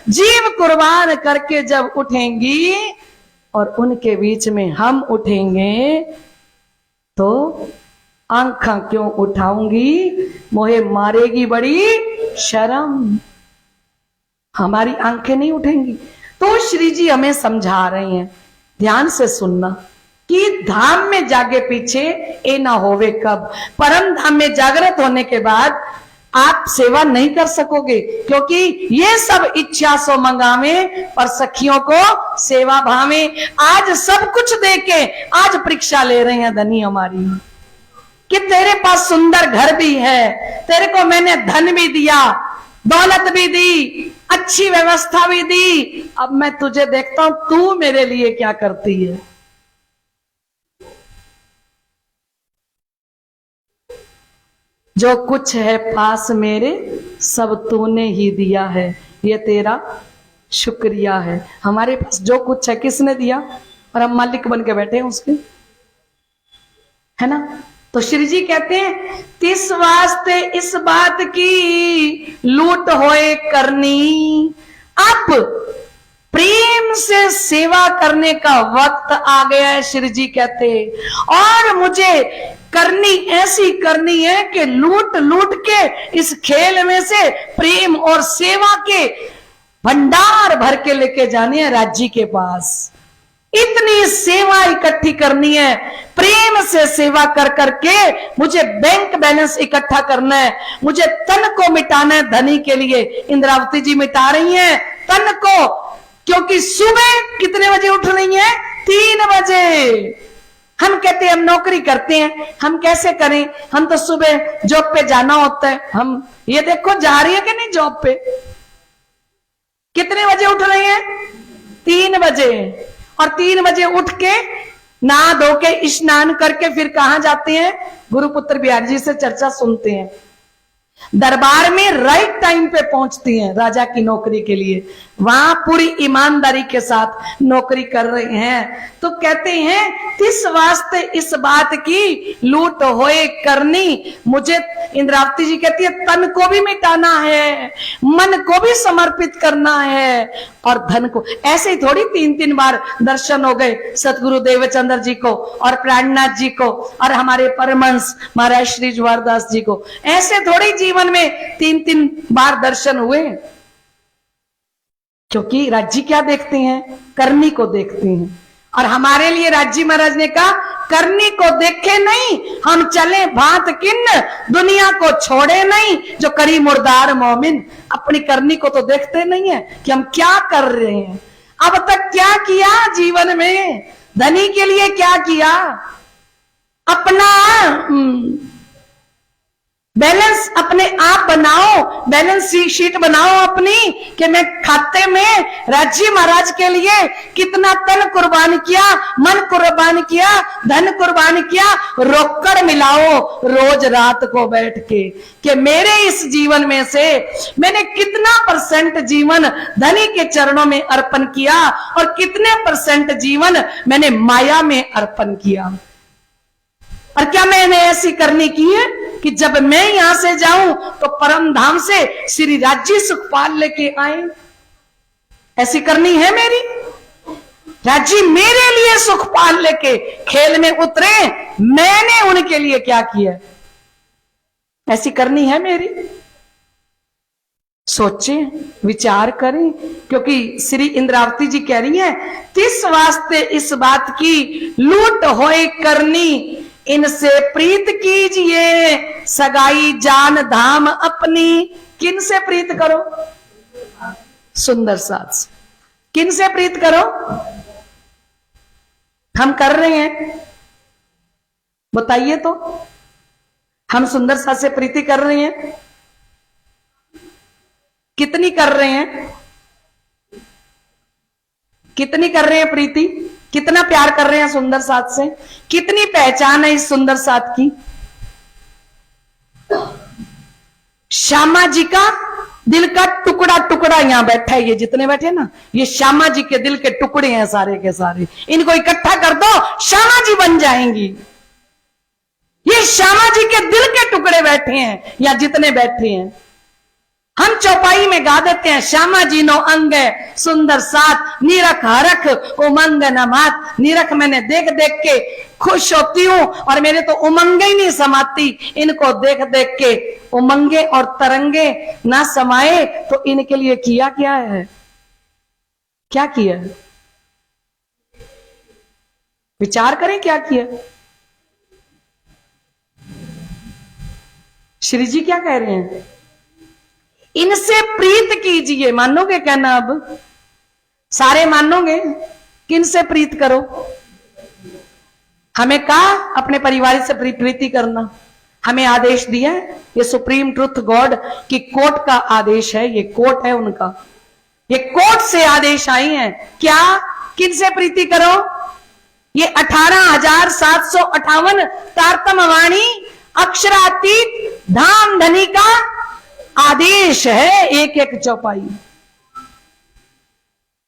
जीव कुर्बान करके जब उठेंगी और उनके बीच में हम उठेंगे तो आंखा क्यों उठाऊंगी, मोहे मारेगी बड़ी शर्म, हमारी आंखें नहीं उठेंगी। तो श्री जी हमें समझा रहे हैं, ध्यान से सुनना, कि धाम में जागे पीछे ए ना होवे कब। परम धाम में जागृत होने के बाद आप सेवा नहीं कर सकोगे, क्योंकि ये सब इच्छा सो मंगावे पर सखियों को सेवा भावे। आज सब कुछ देके आज परीक्षा ले रहे हैं धनी हमारी, कि तेरे पास सुंदर घर भी है, तेरे को मैंने धन भी दिया, दौलत भी दी, अच्छी व्यवस्था भी दी, अब मैं तुझे देखता हूं तू मेरे लिए क्या करती है। जो कुछ है पास मेरे सब तूने ही दिया है, ये तेरा शुक्रिया है। हमारे पास जो कुछ है किसने दिया, और हम मालिक बन के बैठे हैं उसके, है ना। तो श्री जी कहते हैं, तिस वास्ते इस बात की लूट होए करनी। अब प्रेम से सेवा करने का वक्त आ गया है, श्री जी कहते हैं, और मुझे करनी ऐसी करनी है कि लूट लूट के इस खेल में से प्रेम और सेवा के भंडार भर के लेके जाने हैं राज्य के पास। इतनी सेवा इकट्ठी करनी है, प्रेम से सेवा कर करके मुझे बैंक बैलेंस इकट्ठा करना है, मुझे तन को मिटाना है धनी के लिए। इंद्रावती जी मिटा रही हैं तन को, क्योंकि सुबह कितने बजे उठ रही हैं, 3 बजे। हम कहते हैं हम नौकरी करते हैं, हम कैसे करें, हम तो सुबह जॉब पे जाना होता है। हम ये देखो जा रही है कि नहीं जॉब पे, कितने बजे उठ रही हैं, 3 बजे। और 3 बजे उठ के नहा धो के स्नान करके फिर कहां जाते हैं, गुरुपुत्र बिहारी जी से चर्चा सुनते हैं। दरबार में राइट टाइम पे पहुंचती हैं राजा की नौकरी के लिए, वहां पूरी ईमानदारी के साथ नौकरी कर रहे हैं। तो कहते हैं तिस वास्ते इस बात की लूट होए करनी। मुझे इंद्रावती जी कहती है तन को भी मिटाना है, मन को भी समर्पित करना है, और धन को। ऐसे ही थोड़ी 3-3 बार दर्शन हो गए सतगुरु देवचंद्र जी को और प्राणनाथ जी को और हमारे परमहंस महाराज श्री जवाहरदास जी को, ऐसे थोड़ी जीवन में 3-3 बार दर्शन हुए। क्योंकि राज्य क्या देखते हैं, करनी को देखते हैं। और हमारे लिए राज्य महाराज ने कहा करनी को देखे नहीं, हम चले भांत किन्न, दुनिया को छोड़े नहीं, जो करी मुर्दार मोमिन। अपनी करनी को तो देखते नहीं है कि हम क्या कर रहे हैं, अब तक क्या किया जीवन में, धनी के लिए क्या किया। अपना बैलेंस अपने आप बनाओ, बैलेंस शीट बनाओ अपनी, कि मैं खाते में राज्य महाराज के लिए कितना तन कुर्बान किया, मन कुर्बान किया, धन कुर्बान किया। रोकड़ मिलाओ रोज रात को बैठ के, कि मेरे इस जीवन में से मैंने कितना % जीवन धनी के चरणों में अर्पण किया और कितने % जीवन मैंने माया में अर्पण किया। और क्या मैंने ऐसी करनी की है कि जब मैं यहां से जाऊं तो परम धाम से श्री राज्य सुखपाल लेके आए। ऐसी करनी है मेरी, राज्य मेरे लिए सुखपाल लेके खेल में उतरे, मैंने उनके लिए क्या किया, ऐसी करनी है मेरी। सोचें, विचार करें, क्योंकि श्री इंद्रावती जी कह रही हैं तिस वास्ते इस बात की लूट होए करनी, इनसे प्रीत कीजिए सगाई जान धाम अपनी। किन से प्रीत करो, सुंदर साथ से। किन से प्रीत करो, हम कर रहे हैं, बताइए तो। हम सुंदर साथ से प्रीति कर रहे हैं, कितनी कर रहे हैं, कितनी कर रहे हैं प्रीति, कितना प्यार कर रहे हैं सुंदर साथ से, कितनी पहचान है इस सुंदर साथ की। श्यामा जी का दिल का टुकड़ा टुकड़ा यहां बैठा है, ये जितने बैठे ना, ये श्यामा जी के दिल के टुकड़े हैं सारे के सारे। इनको इकट्ठा कर दो, श्यामा जी बन जाएंगी। ये श्यामा जी के दिल के टुकड़े बैठे हैं या जितने बैठे हैं। हम चौपाई में गा देते हैं, श्यामा जी नो अंग सुंदर साथ, निरख हरख उमंग न मात। निरख मैंने देख देख के खुश होती हूं और मेरे तो उमंगे ही नहीं समाती। इनको देख देख के उमंगे और तरंगे ना समाए तो इनके लिए किया क्या है? क्या किया? विचार करें क्या किया। श्री जी क्या कह रहे हैं? इनसे प्रीत कीजिए। मानोगे क्या ना? अब सारे मानोगे? किनसे प्रीत करो? हमें कहा अपने परिवार से प्रीति करना, हमें आदेश दिया है। ये सुप्रीम ट्रुथ गॉड की कोर्ट का आदेश है, ये कोर्ट है उनका, ये कोर्ट से आदेश आई है। क्या? किनसे प्रीति करो? ये 18,758 तारतम वाणी अक्षरातीत धाम धनी का आदेश है, एक एक चौपाई।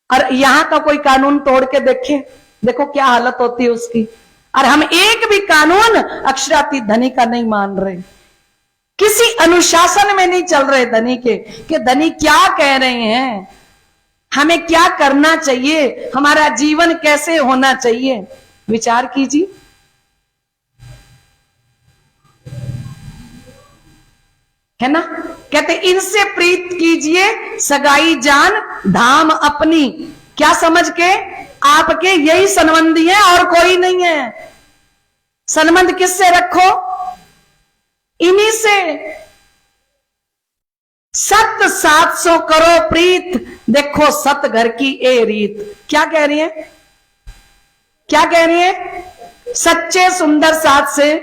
और यहां का कोई कानून तोड़ के देखे, देखो क्या हालत होती है उसकी। और हम एक भी कानून अक्षरातीत धनी का नहीं मान रहे, किसी अनुशासन में नहीं चल रहे धनी के, कि धनी क्या कह रहे हैं, हमें क्या करना चाहिए, हमारा जीवन कैसे होना चाहिए। विचार कीजिए। है ना? कहते इनसे प्रीत कीजिए सगाई जान धाम अपनी। क्या समझ के? आपके यही संबंधी है और कोई नहीं है। संबंध किससे रखो? इन्हीं से। 700 करो प्रीत, देखो सत घर की ए रीत। क्या कह रही है? क्या कह रही है? सच्चे सुंदर साथ से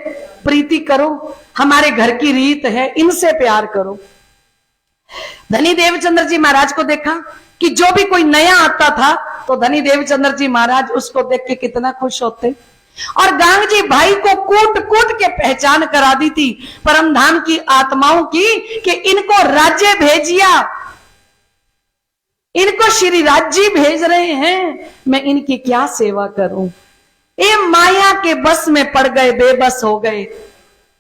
प्रीति करो, हमारे घर की रीत है, इनसे प्यार करो। धनी देवचंद्र जी महाराज को देखा कि जो भी कोई नया आता था तो धनी देवचंद्र जी महाराज उसको देख के कितना खुश होते। और गांग जी भाई को कूट कूट के पहचान करा दी थी परम धाम की आत्माओं की, कि इनको राज्य भेजिया, इनको श्री राज्य भेज रहे हैं, मैं इनकी क्या सेवा करूं। ये माया के बस में पड़ गए, बेबस हो गए।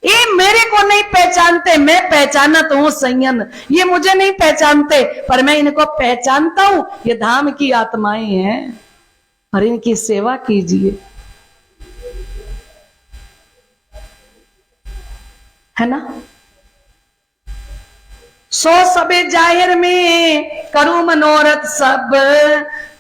ये मेरे को नहीं पहचानते, मैं पहचाना तो हूं संयन, ये मुझे नहीं पहचानते पर मैं इनको पहचानता हूं, ये धाम की आत्माएं हैं और इनकी सेवा कीजिए। है ना? सो सबे जाहिर में करूं मनोरथ सब।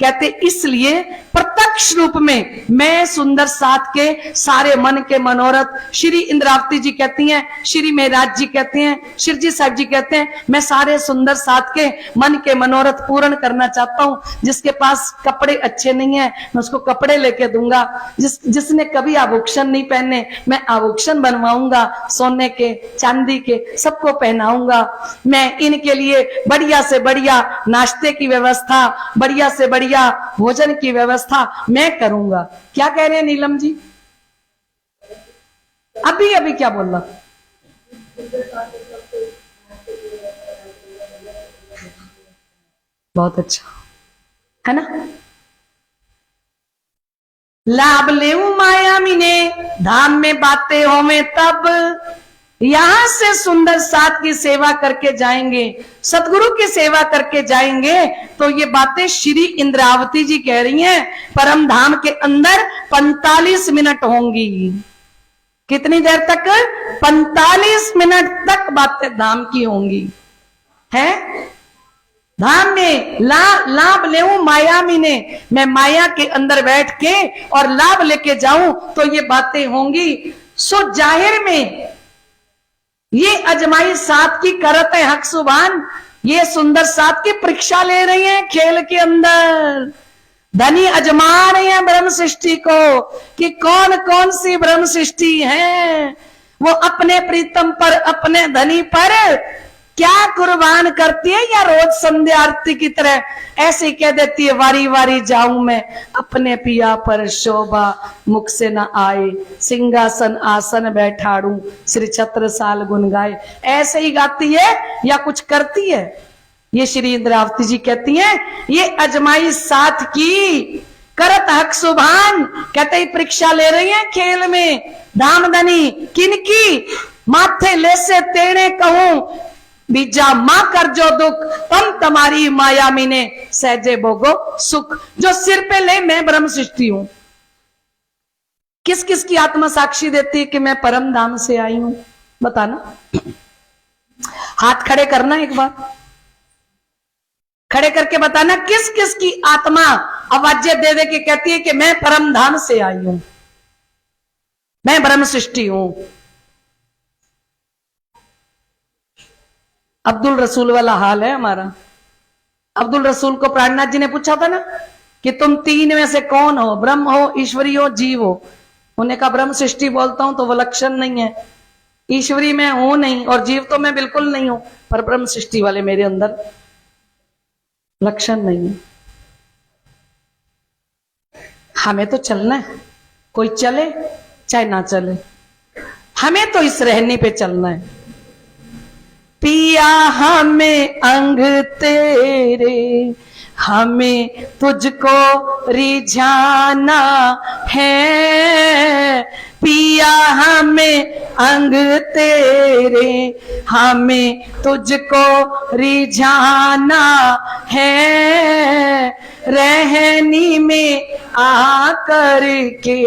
कहते इसलिए प्रत्यक्ष रूप में मैं सुंदर साथ के सारे मन के मनोरथ, श्री इंद्रावती जी कहती हैं, श्री मेहराज जी कहते हैं, शिव जी साहब जी कहते हैं, मैं सारे सुंदर साथ के मन के मनोरथ पूर्ण करना चाहता हूं। जिसके पास कपड़े अच्छे नहीं है मैं उसको कपड़े लेके दूंगा, जिसने कभी आभूषण नहीं पहने मैं आभूषण बनवाऊंगा, सोने के चांदी के सबको पहनाऊंगा। मैं इनके लिए बढ़िया से बढ़िया नाश्ते की व्यवस्था, बढ़िया से बढ़िया भोजन की व्यवस्था मैं करूंगा। क्या कह रहे हैं नीलम जी? अभी अभी क्या बोल रहा? बहुत अच्छा है ना? लाभ ले माया मीने धाम में बातें हो में तब, यहां से सुंदर साथ की सेवा करके जाएंगे, सतगुरु की सेवा करके जाएंगे तो ये बातें श्री इंद्रावती जी कह रही हैं परम धाम के अंदर 45 मिनट होंगी। कितनी देर तक? 45 मिनट तक बातें धाम की होंगी। है धाम में लाभ ले माया मीने, मैं माया के अंदर बैठ के और लाभ लेके जाऊं तो ये बातें होंगी। सो जाहिर में ये अजमाई साथ की करत है हक सुबान, ये सुंदर साथ की परीक्षा ले रही हैं खेल के अंदर। धनी अजमा रहे हैं ब्रह्म सृष्टि को कि कौन कौन सी ब्रह्म सृष्टि है, वो अपने प्रीतम पर, अपने धनी पर क्या कुर्बान करती है, या रोज संध्या आरती की तरह ऐसे कह देती है वारी वारी जाऊं मैं अपने पिया पर, शोभा मुख से न आए, सिंहासन आसन बैठाड़ू, श्री छत्र साल गुन गाए। ऐसे ही गाती है या कुछ करती है? ये श्री इंद्रावती जी कहती हैं, ये अजमाई साथ की करत हक सुभान। कहते ही परीक्षा ले रही हैं खेल में धामधनी किनकी, माथे ले से तेने कहूं बीजा मां कर जो दुख, तम तुम्हारी माया मीने सहजे भोगो सुख। जो सिर पे ले मैं ब्रह्म सृष्टि हूं। किस किस की आत्मा साक्षी देती है कि मैं परम धाम से आई हूं? बताना, हाथ खड़े करना, एक बार खड़े करके बताना किस किस की आत्मा आवाजें दे दे के कहती है कि मैं परम धाम से आई हूं, मैं ब्रह्म सृष्टि हूं। अब्दुल रसूल वाला हाल है हमारा। अब्दुल रसूल को प्राणनाथ जी ने पूछा था ना कि तुम तीन में से कौन हो, ब्रह्म हो, ईश्वरी हो, जीव हो? उन्हें कहा ब्रह्म सृष्टि बोलता हूं तो वो लक्षण नहीं है, ईश्वरी मैं हूं नहीं और जीव तो मैं बिल्कुल नहीं हूं, पर ब्रह्म सृष्टि वाले मेरे अंदर लक्षण नहीं है। हमें तो चलना है, कोई चले चाहे ना चले, हमें तो इस रहने पे चलना है। पिया हमें अंग तेरे, हमें तुझको रिझाना है। पिया हमें अंग तेरे, हमें तुझको रिझाना है। रहनी में आकर के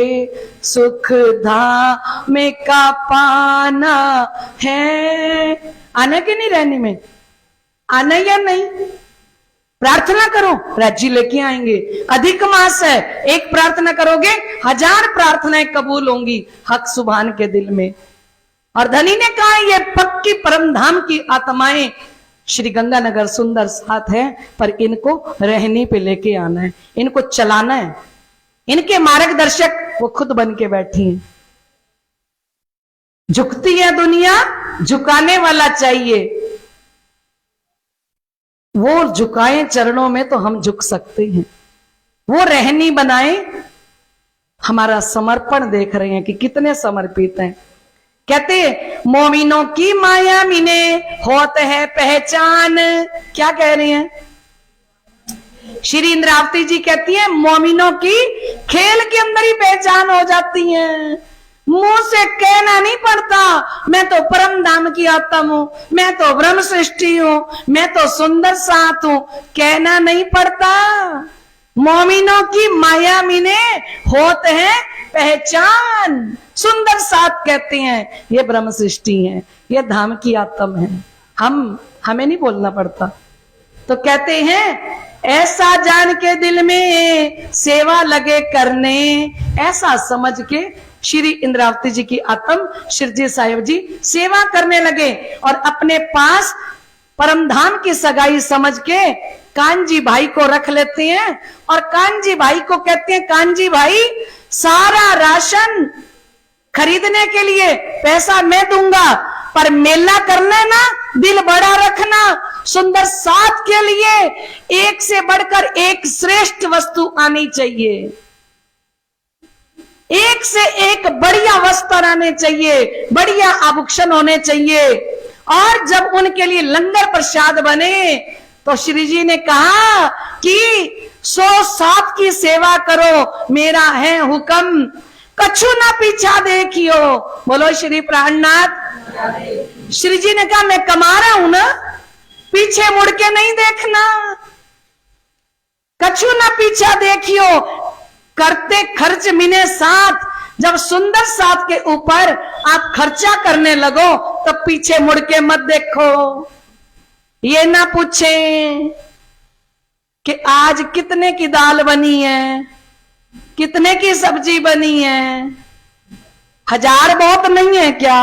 सुख धाम का पाना है। आना कि नहीं? रहने में आना या नहीं? प्रार्थना करो, राज्य लेके आएंगे। अधिक मास है, एक प्रार्थना करोगे 1000 प्रार्थनाएं कबूल होंगी हक सुभान के दिल में। और धनी ने कहा ये पक्की परम धाम की आत्माएं श्री गंगानगर सुंदर साथ है, पर इनको रहने पे लेके आना है, इनको चलाना है। इनके मार्गदर्शक वो खुद बन के बैठी हैं। झुकती है दुनिया, झुकाने वाला चाहिए। वो झुकाए चरणों में तो हम झुक सकते हैं। वो रहनी बनाए, हमारा समर्पण देख रहे हैं कि कितने समर्पित हैं। कहते मोमिनों की माया मीने होत है पहचान। क्या कह रही हैं श्री इंद्रावती जी? कहती हैं मोमिनों की खेल के अंदर ही पहचान हो जाती है। मुंह से कहना नहीं पड़ता मैं तो परम धाम की आत्मा हूं, मैं तो ब्रह्म सृष्टि हूं, मैं तो सुंदर साथ हूं, कहना नहीं पड़ता। मोमिनों की माया मीने होते हैं पहचान। सुंदर साथ कहते हैं ये ब्रह्म सृष्टि है, ये धाम की आत्मा है। हमें नहीं बोलना पड़ता। तो कहते हैं ऐसा जान के दिल में सेवा लगे करने, ऐसा समझ के श्री इंद्रावती जी की आत्म शिरजी साहिब जी सेवा करने लगे और अपने पास परमधाम की सगाई समझ के कानजी भाई को रख लेते हैं। और कानजी भाई को कहते हैं कानजी भाई सारा राशन खरीदने के लिए पैसा मैं दूंगा, पर मेला करना ना, दिल बड़ा रखना। सुंदर साथ के लिए एक से बढ़कर एक श्रेष्ठ वस्तु आनी चाहिए, एक से एक बढ़िया वस्त्र आने चाहिए, बढ़िया आभूषण होने चाहिए। और जब उनके लिए लंगर प्रसाद बने तो श्री जी ने कहा कि 100 साथ की सेवा करो, मेरा है हुक्म, कछु ना पीछा देखियो। बोलो श्री प्राणनाथ। श्री जी ने कहा मैं कमा रहा हूं ना, पीछे मुड़ के नहीं देखना, कछु ना पीछा देखियो। करते खर्च मिने साथ, जब सुंदर साथ के ऊपर आप खर्चा करने लगो तो पीछे मुड़ के मत देखो। ये ना पूछे कि आज कितने की दाल बनी है, कितने की सब्जी बनी है, 1000 बहुत नहीं है क्या,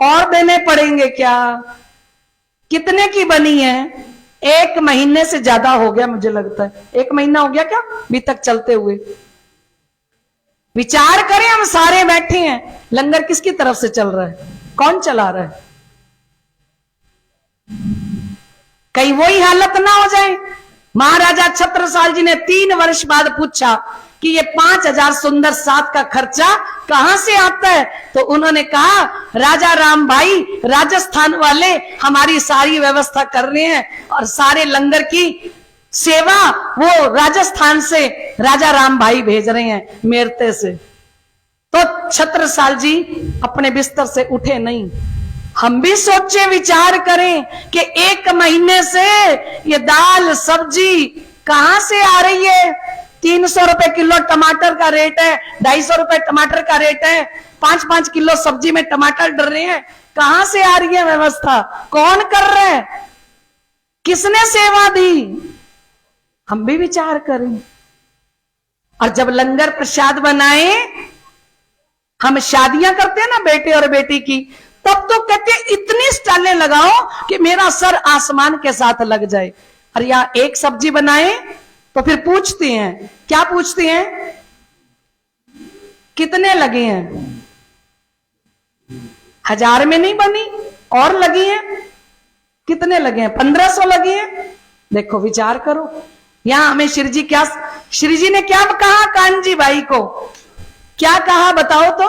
और देने पड़ेंगे क्या, कितने की बनी है। 1 महीने से ज्यादा हो गया मुझे लगता है, 1 महीना हो गया क्या अभी तक चलते हुए। विचार करें, हम सारे बैठे हैं, लंगर किसकी तरफ से चल रहा है, कौन चला रहा है। कहीं वही हालत ना हो जाए। महाराजा छत्रसाल जी ने 3 वर्ष बाद पूछा कि ये 5,000 सुंदर साथ का खर्चा कहां से आता है? तो उन्होंने कहा, राजा राम भाई राजस्थान वाले हमारी सारी व्यवस्था कर रहे हैं और सारे लंगर की सेवा वो राजस्थान से राजा राम भाई भेज रहे हैं मेरते से। तो छत्रसाल जी अपने बिस्तर से उठे नहीं। हम भी सोचे विचार करें कि 1 महीने से ये दाल सब्जी कहां से आ रही है? 300 रुपए किलो टमाटर का रेट है, 250 रुपए टमाटर का रेट है, 5-5 किलो सब्जी में टमाटर डर रहे हैं। कहां से आ रही है व्यवस्था? कौन कर रहा है? किसने सेवा दी? हम भी विचार करें। और जब लंगर प्रसाद बनाए, हम शादियां करते हैं ना बेटे और बेटी की, तब तो कहते इतनी स्टाइलें लगाओ कि मेरा सर आसमान के साथ लग जाए। और या एक सब्जी बनाए तो फिर पूछते हैं, क्या पूछते हैं? कितने लगे हैं? 1000 में नहीं बनी और लगी हैं? कितने लगे हैं? 1500 लगे हैं। देखो विचार करो। यहां हमें श्री जी ने क्या कहा कान्जी भाई को? क्या कहा बताओ तो?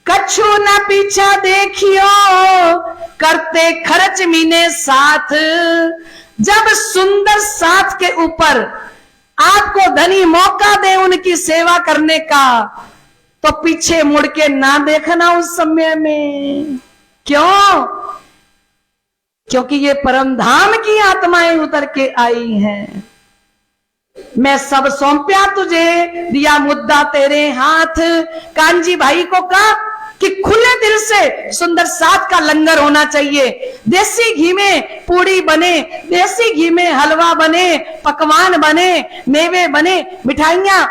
कछु न पीछा देखियो करते खर्च मीने साथ। जब सुंदर साथ के ऊपर आपको धनी मौका दे उनकी सेवा करने का, तो पीछे मुड़ के ना देखना उस समय में। क्यों? क्योंकि ये परम धाम की आत्माएं उतर के आई हैं। मैं सब सौंपया तुझे, दिया मुद्दा तेरे हाथ। कांजी भाई को कहा कि खुले दिल से सुंदर साथ का लंगर होना चाहिए। देसी घी में पूड़ी बने, देसी घी में हलवा बने, पकवान बने, मेवे बने, मिठाइयां,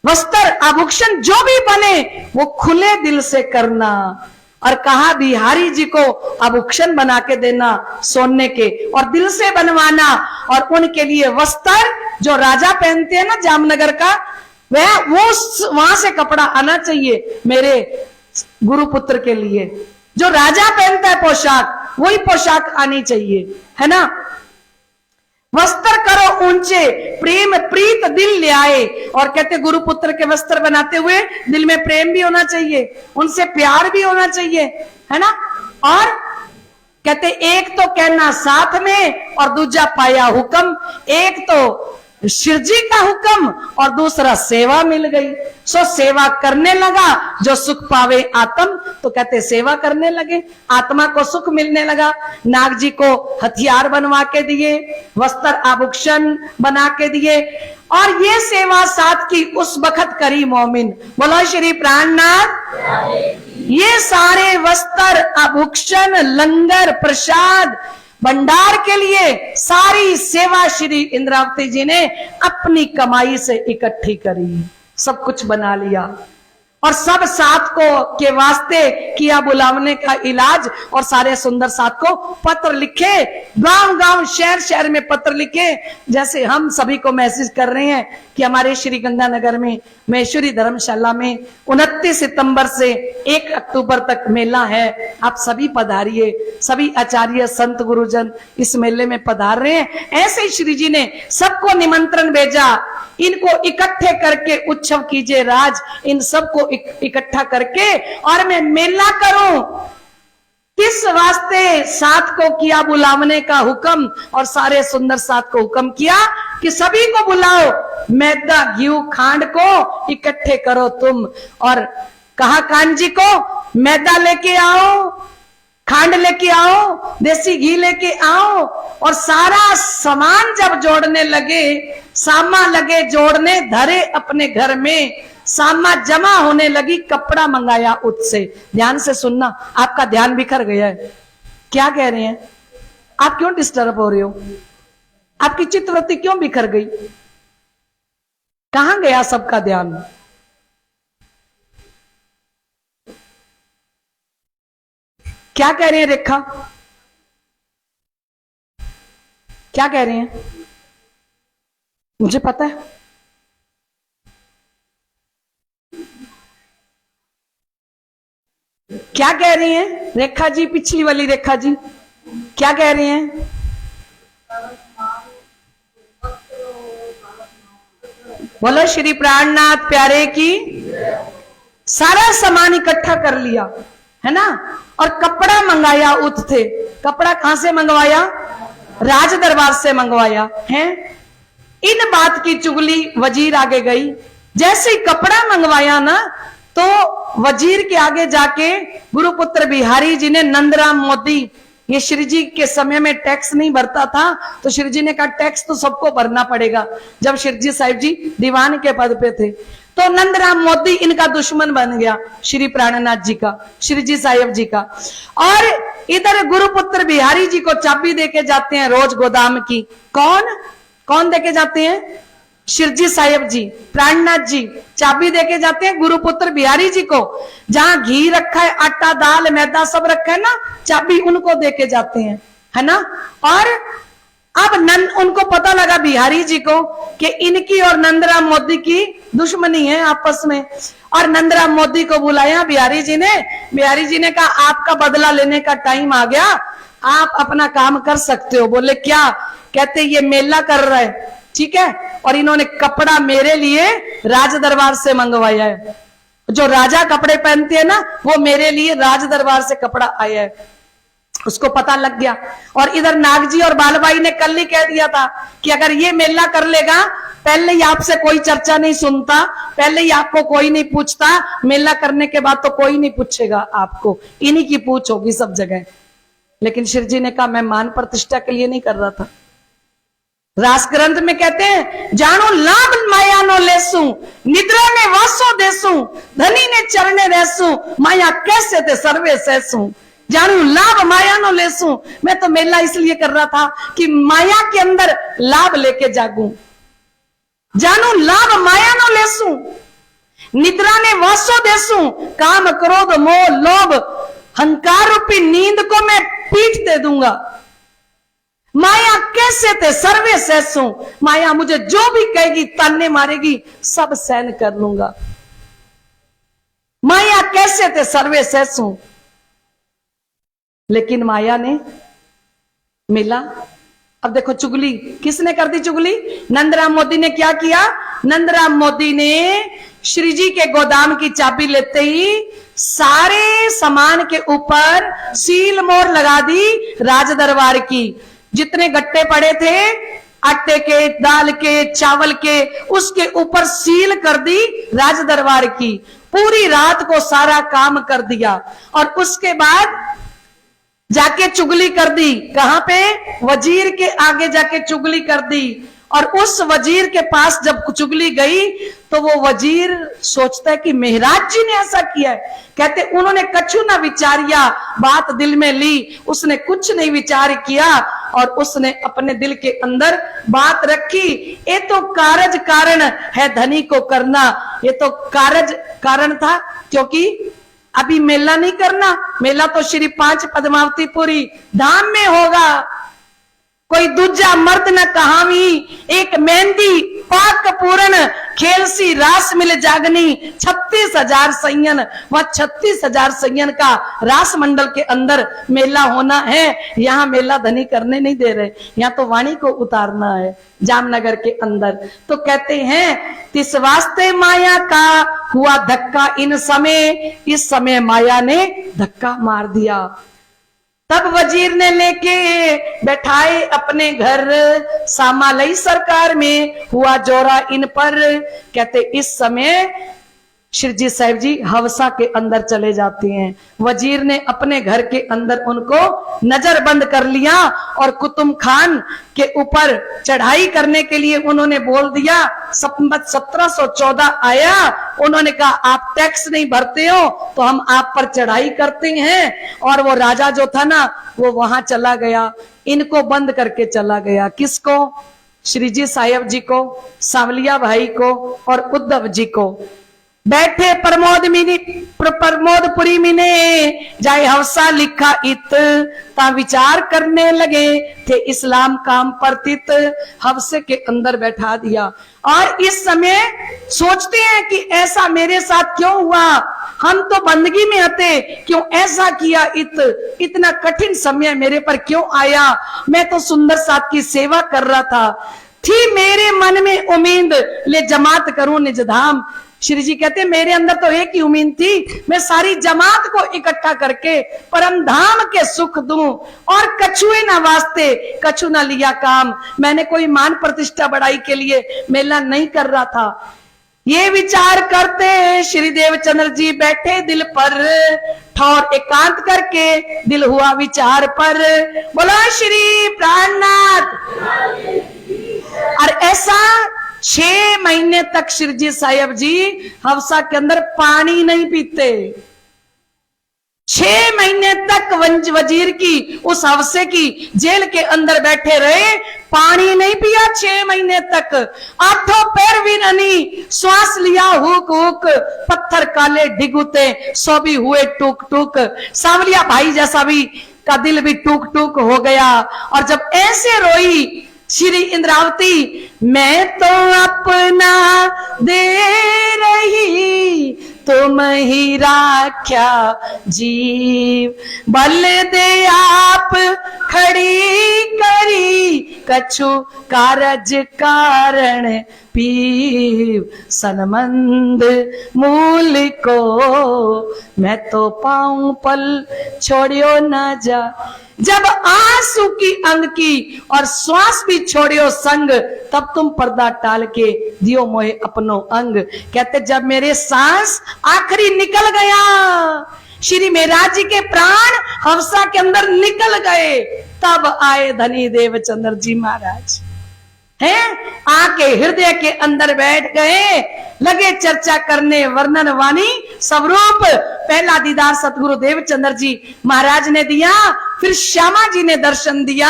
वस्त्र, आभूषण जो भी बने वो खुले दिल से करना। और कहा बिहारी जी को आभूषण बना के देना सोने के, और दिल से बनवाना। और उनके लिए वस्त्र जो राजा पहनते हैं ना जामनगर का, वो वहां से कपड़ा आना चाहिए मेरे गुरुपुत्र के लिए। जो राजा पहनता है पोशाक, वही पोशाक आनी चाहिए, है ना। वस्त्र करो ऊंचे, प्रेम प्रीत दिल ले आए। और कहते गुरुपुत्र के वस्त्र बनाते हुए दिल में प्रेम भी होना चाहिए, उनसे प्यार भी होना चाहिए, है ना। और कहते एक तो कहना साथ में और दूसरा पाया हुक्म। एक तो शिव जी का हुक्म और दूसरा सेवा मिल गई। सो सेवा करने लगा जो सुख पावे आत्म। तो कहते सेवा करने लगे, आत्मा को सुख मिलने लगा। नाग जी को हथियार बनवा के दिए, वस्त्र आभूषण बना के दिए, और ये सेवा साथ की उस वक्त करी मोमिन। बोलो श्री प्राणनाथ। ये सारे वस्त्र आभूषण लंगर प्रसाद भंडार के लिए सारी सेवा श्री इंद्रावती जी ने अपनी कमाई से इकट्ठी करी, सब कुछ बना लिया। और सब साथ को के वास्ते किया बुलावने का इलाज। और सारे सुंदर साथ को पत्र लिखे, गांव गांव शहर शहर में पत्र लिखे। जैसे हम सभी को मैसेज कर रहे हैं कि हमारे श्री गंगानगर में महेश्वरी धर्मशाला में 29 सितंबर से 1 अक्टूबर तक मेला है। आप सभी पधारिए, सभी आचार्य संत गुरुजन इस मेले में पधार रहे हैं। ऐसे ही श्री जी ने सबको निमंत्रण भेजा, इनको इकट्ठे करके उत्सव कीजिए राज, इन सबको इकट्ठा करके और मैं मेला करूं। किस वास्ते साथ को किया बुलावने का हुक्म, और सारे सुंदर साथ को हुक्म किया कि सभी को बुलाओ, मैदा घी खांड को इकट्ठे करो तुम। और कहा कांजी को मैदा लेके आओ, खांड लेके आओ, देसी घी लेके आओ। और सारा सामान जब जोड़ने लगे, सामा लगे जोड़ने, धरे अपने घर में, सामा जमा होने लगी, कपड़ा मंगाया उससे। ध्यान से सुनना, आपका ध्यान बिखर गया है। क्या कह रहे हैं आप? क्यों डिस्टर्ब हो रहे हो? आपकी चित्तवृत्ति क्यों बिखर गई? कहां गया सबका ध्यान? क्या कह रहे हैं रेखा? क्या कह रहे हैं? मुझे पता है। क्या कह रही हैं रेखा जी? पिछली वाली रेखा जी क्या कह रही हैं? बोलो श्री प्राणनाथ प्यारे की। सारा सामान इकट्ठा कर लिया, है ना, और कपड़ा मंगाया उठ थे। कपड़ा कहां से मंगवाया? राज दरबार से मंगवाया है। इन बात की चुगली वजीर आगे गई। जैसे ही कपड़ा मंगवाया ना, तो वजीर के आगे जाके गुरुपुत्र बिहारी जी ने नंदराम मोदी, ये श्री जी के समय में टैक्स नहीं भरता था, तो श्री जी ने कहा टैक्स तो सबको भरना पड़ेगा, जब श्री जी साहिब जी दीवान के पद पे थे। तो नंदराम मोदी इनका दुश्मन बन गया, श्री प्राणनाथ जी का, श्री जी साहिब जी का। और इधर गुरुपुत्र बिहारी जी को चाबी देके जाते हैं रोज गोदाम की। कौन कौन देके जाते हैं? शिरजी साहिब जी, प्राणनाथ जी चाबी देके जाते हैं गुरुपुत्र बिहारी जी को। जहां घी रखा है, आटा दाल मैदा सब रखा है ना, चाबी उनको देके जाते हैं, है ना। और अब उनको पता लगा बिहारी जी को कि इनकी और नंदराम मोदी की दुश्मनी है आपस में। और नंदराम मोदी को बुलाया बिहारी जी ने। बिहारी जी ने कहा आपका बदला लेने का टाइम आ गया, आप अपना काम कर सकते हो। बोले क्या? कहते ये मेला कर रहा है, ठीक है, और इन्होंने कपड़ा मेरे लिए राज दरबार से मंगवाया है। जो राजा कपड़े पहनते हैं ना, वो मेरे लिए राज दरबार से कपड़ा आया है। उसको पता लग गया। और इधर नागजी और बालबाई ने कल ही कह दिया था कि अगर ये मेला कर लेगा, पहले ही आपसे कोई चर्चा नहीं सुनता, पहले ही आपको कोई नहीं पूछता, मेला करने के बाद तो कोई नहीं पूछेगा आपको, इन्हीं की पूछ होगी सब जगह। लेकिन शिव जी ने कहा मैं मान प्रतिष्ठा के लिए नहीं कर रहा था। रास ग्रंथ में कहते हैं जानो लाभ माया नो लेसू, निद्रा ने वासो देसू, धनी ने चरणे रहसू, माया कैसे थे सर्वे सहसू। जानू लाभ माया नो लेसू, मैं तो मेला इसलिए कर रहा था कि माया के अंदर लाभ लेके जागूं। जानू लाभ माया नो लेसू, निद्रा ने वासो देसू, काम क्रोध मोह लोभ हंकार रूपी नींद को मैं पीठ दे दूंगा। माया कैसे थे सर्वे सहसू, माया मुझे जो भी कहेगी ताने मारेगी सब सहन कर लूंगा। माया कैसे थे सर्वे सहसू। लेकिन माया ने मिला। अब देखो चुगली किसने कर दी? चुगली नंदराम मोदी ने क्या किया? नंदराम मोदी ने श्री जी के गोदाम की चाबी लेते ही सारे सामान के ऊपर सील मोहर लगा दी राज दरबार की। जितने गट्टे पड़े थे आटे के, दाल के, चावल के, उसके ऊपर सील कर दी राज दरबार की। पूरी रात को सारा काम कर दिया और उसके बाद जाके चुगली कर दी। कहां पे? वजीर के आगे जाके चुगली कर दी। और उस वजीर के पास जब चुगली गई तो वो वजीर सोचता है कि मेहराज जी ने ऐसा किया है। कहते उन्होंने कछु ना विचारिया, बात दिल में ली, उसने कुछ नहीं विचार किया और उसने अपने दिल के अंदर बात रखी। ये तो कारज कारण है धनी को करना, ये तो कारज कारण था, क्योंकि अभी मेला नहीं करना, मेला तो श्री 5 पद्मावतीपुरी धाम में होगा। कोई दूजा मर्द न कहावी, एक मेहंदी पाक पूर्ण खेलसी रास मिल जागनी। 36,000 सैयन, वह 36,000 सैयन का रास मंडल के अंदर मेला होना है। यहाँ मेला धनी करने नहीं दे रहे, यहाँ तो वाणी को उतारना है जामनगर के अंदर। तो कहते हैं तिस वास्ते माया का हुआ धक्का इन समय, इस समय माया ने धक्का मार दिया। तब वजीर ने लेके बैठाए अपने घर, सामालई सरकार में हुआ जोरा इन पर। कहते इस समय शिरजी साहिब जी हवसा के अंदर चले जाते हैं। वजीर ने अपने घर के अंदर उनको नजर बंद कर लिया और कुतुब खान के ऊपर चढ़ाई करने के लिए उन्होंने बोल दिया। 1714 आया, उन्होंने कहा आप टैक्स नहीं भरते हो तो हम आप पर चढ़ाई करते हैं। और वो राजा जो था ना वो वहां चला गया, इनको बंद करके चला गया। किसको? श्रीजी साहिब जी को, सांवलिया भाई को और उद्धव जी को। बैठे प्रमोदपुरी मिने जाए हवसा लिखा इत, ता विचार करने लगे थे इस्लाम काम परतित। हवसे के अंदर बैठा दिया और इस समय सोचते हैं कि ऐसा मेरे साथ क्यों हुआ, हम तो बंदगी में आते, क्यों ऐसा किया, इतना कठिन समय मेरे पर क्यों आया। मैं तो सुंदर साथ की सेवा कर रहा था। थी मेरे मन में उम्मीद, ले जमात करूं निज धाम। श्री जी कहते मेरे अंदर तो एक ही उम्मीद थी, मैं सारी जमात को इकट्ठा करके परम धाम के सुख दूं, और कछुए ना वास्ते कछु ना लिया काम। मैंने कोई मान प्रतिष्ठा बढ़ाई के लिए मेला नहीं कर रहा था। ये विचार करते श्री देवचंद्र जी बैठे दिल पर, ठौर एकांत करके दिल हुआ विचार पर। बोलो श्री प्राणनाथ। और ऐसा 6 महीने तक श्री जी साहिब जी हवसा के अंदर पानी नहीं पीते। 6 महीने तक वजीर की उस हवसे की जेल के अंदर बैठे रहे, पानी नहीं पिया 6 महीने तक। 8 पैर भी नहीं, श्वास लिया हुक हुक, पत्थर काले डिगुते, सो भी हुए टूक टूक। सांवलिया भाई जैसा भी का दिल भी टूक टूक हो गया। और जब ऐसे रोई श्री इंद्रावती, मैं तो अपना दे रही, तुम ही राख्या जीव, बल दे आप खड़ी करी, कछु कारज कारण पीव, सनमंद मूल को मैं तो पाऊं पल छोड़ियो ना जा। जब आंसू की अंग की और श्वास भी छोड़ियो संग, तब तुम पर्दा टाल के दियो मोहे अपनो अंग। कहते जब मेरे सांस आखिरी निकल गया, श्री मेराज जी के प्राण हवसा के अंदर निकल गए, तब आए धनी देवचंद्र जी महाराज हैं, आके हृदय के अंदर बैठ गए, लगे चर्चा करने वर्णन वाणी स्वरूप। पहला दीदार सतगुरु देवचंद्र जी महाराज ने दिया, फिर श्यामा जी ने दर्शन दिया।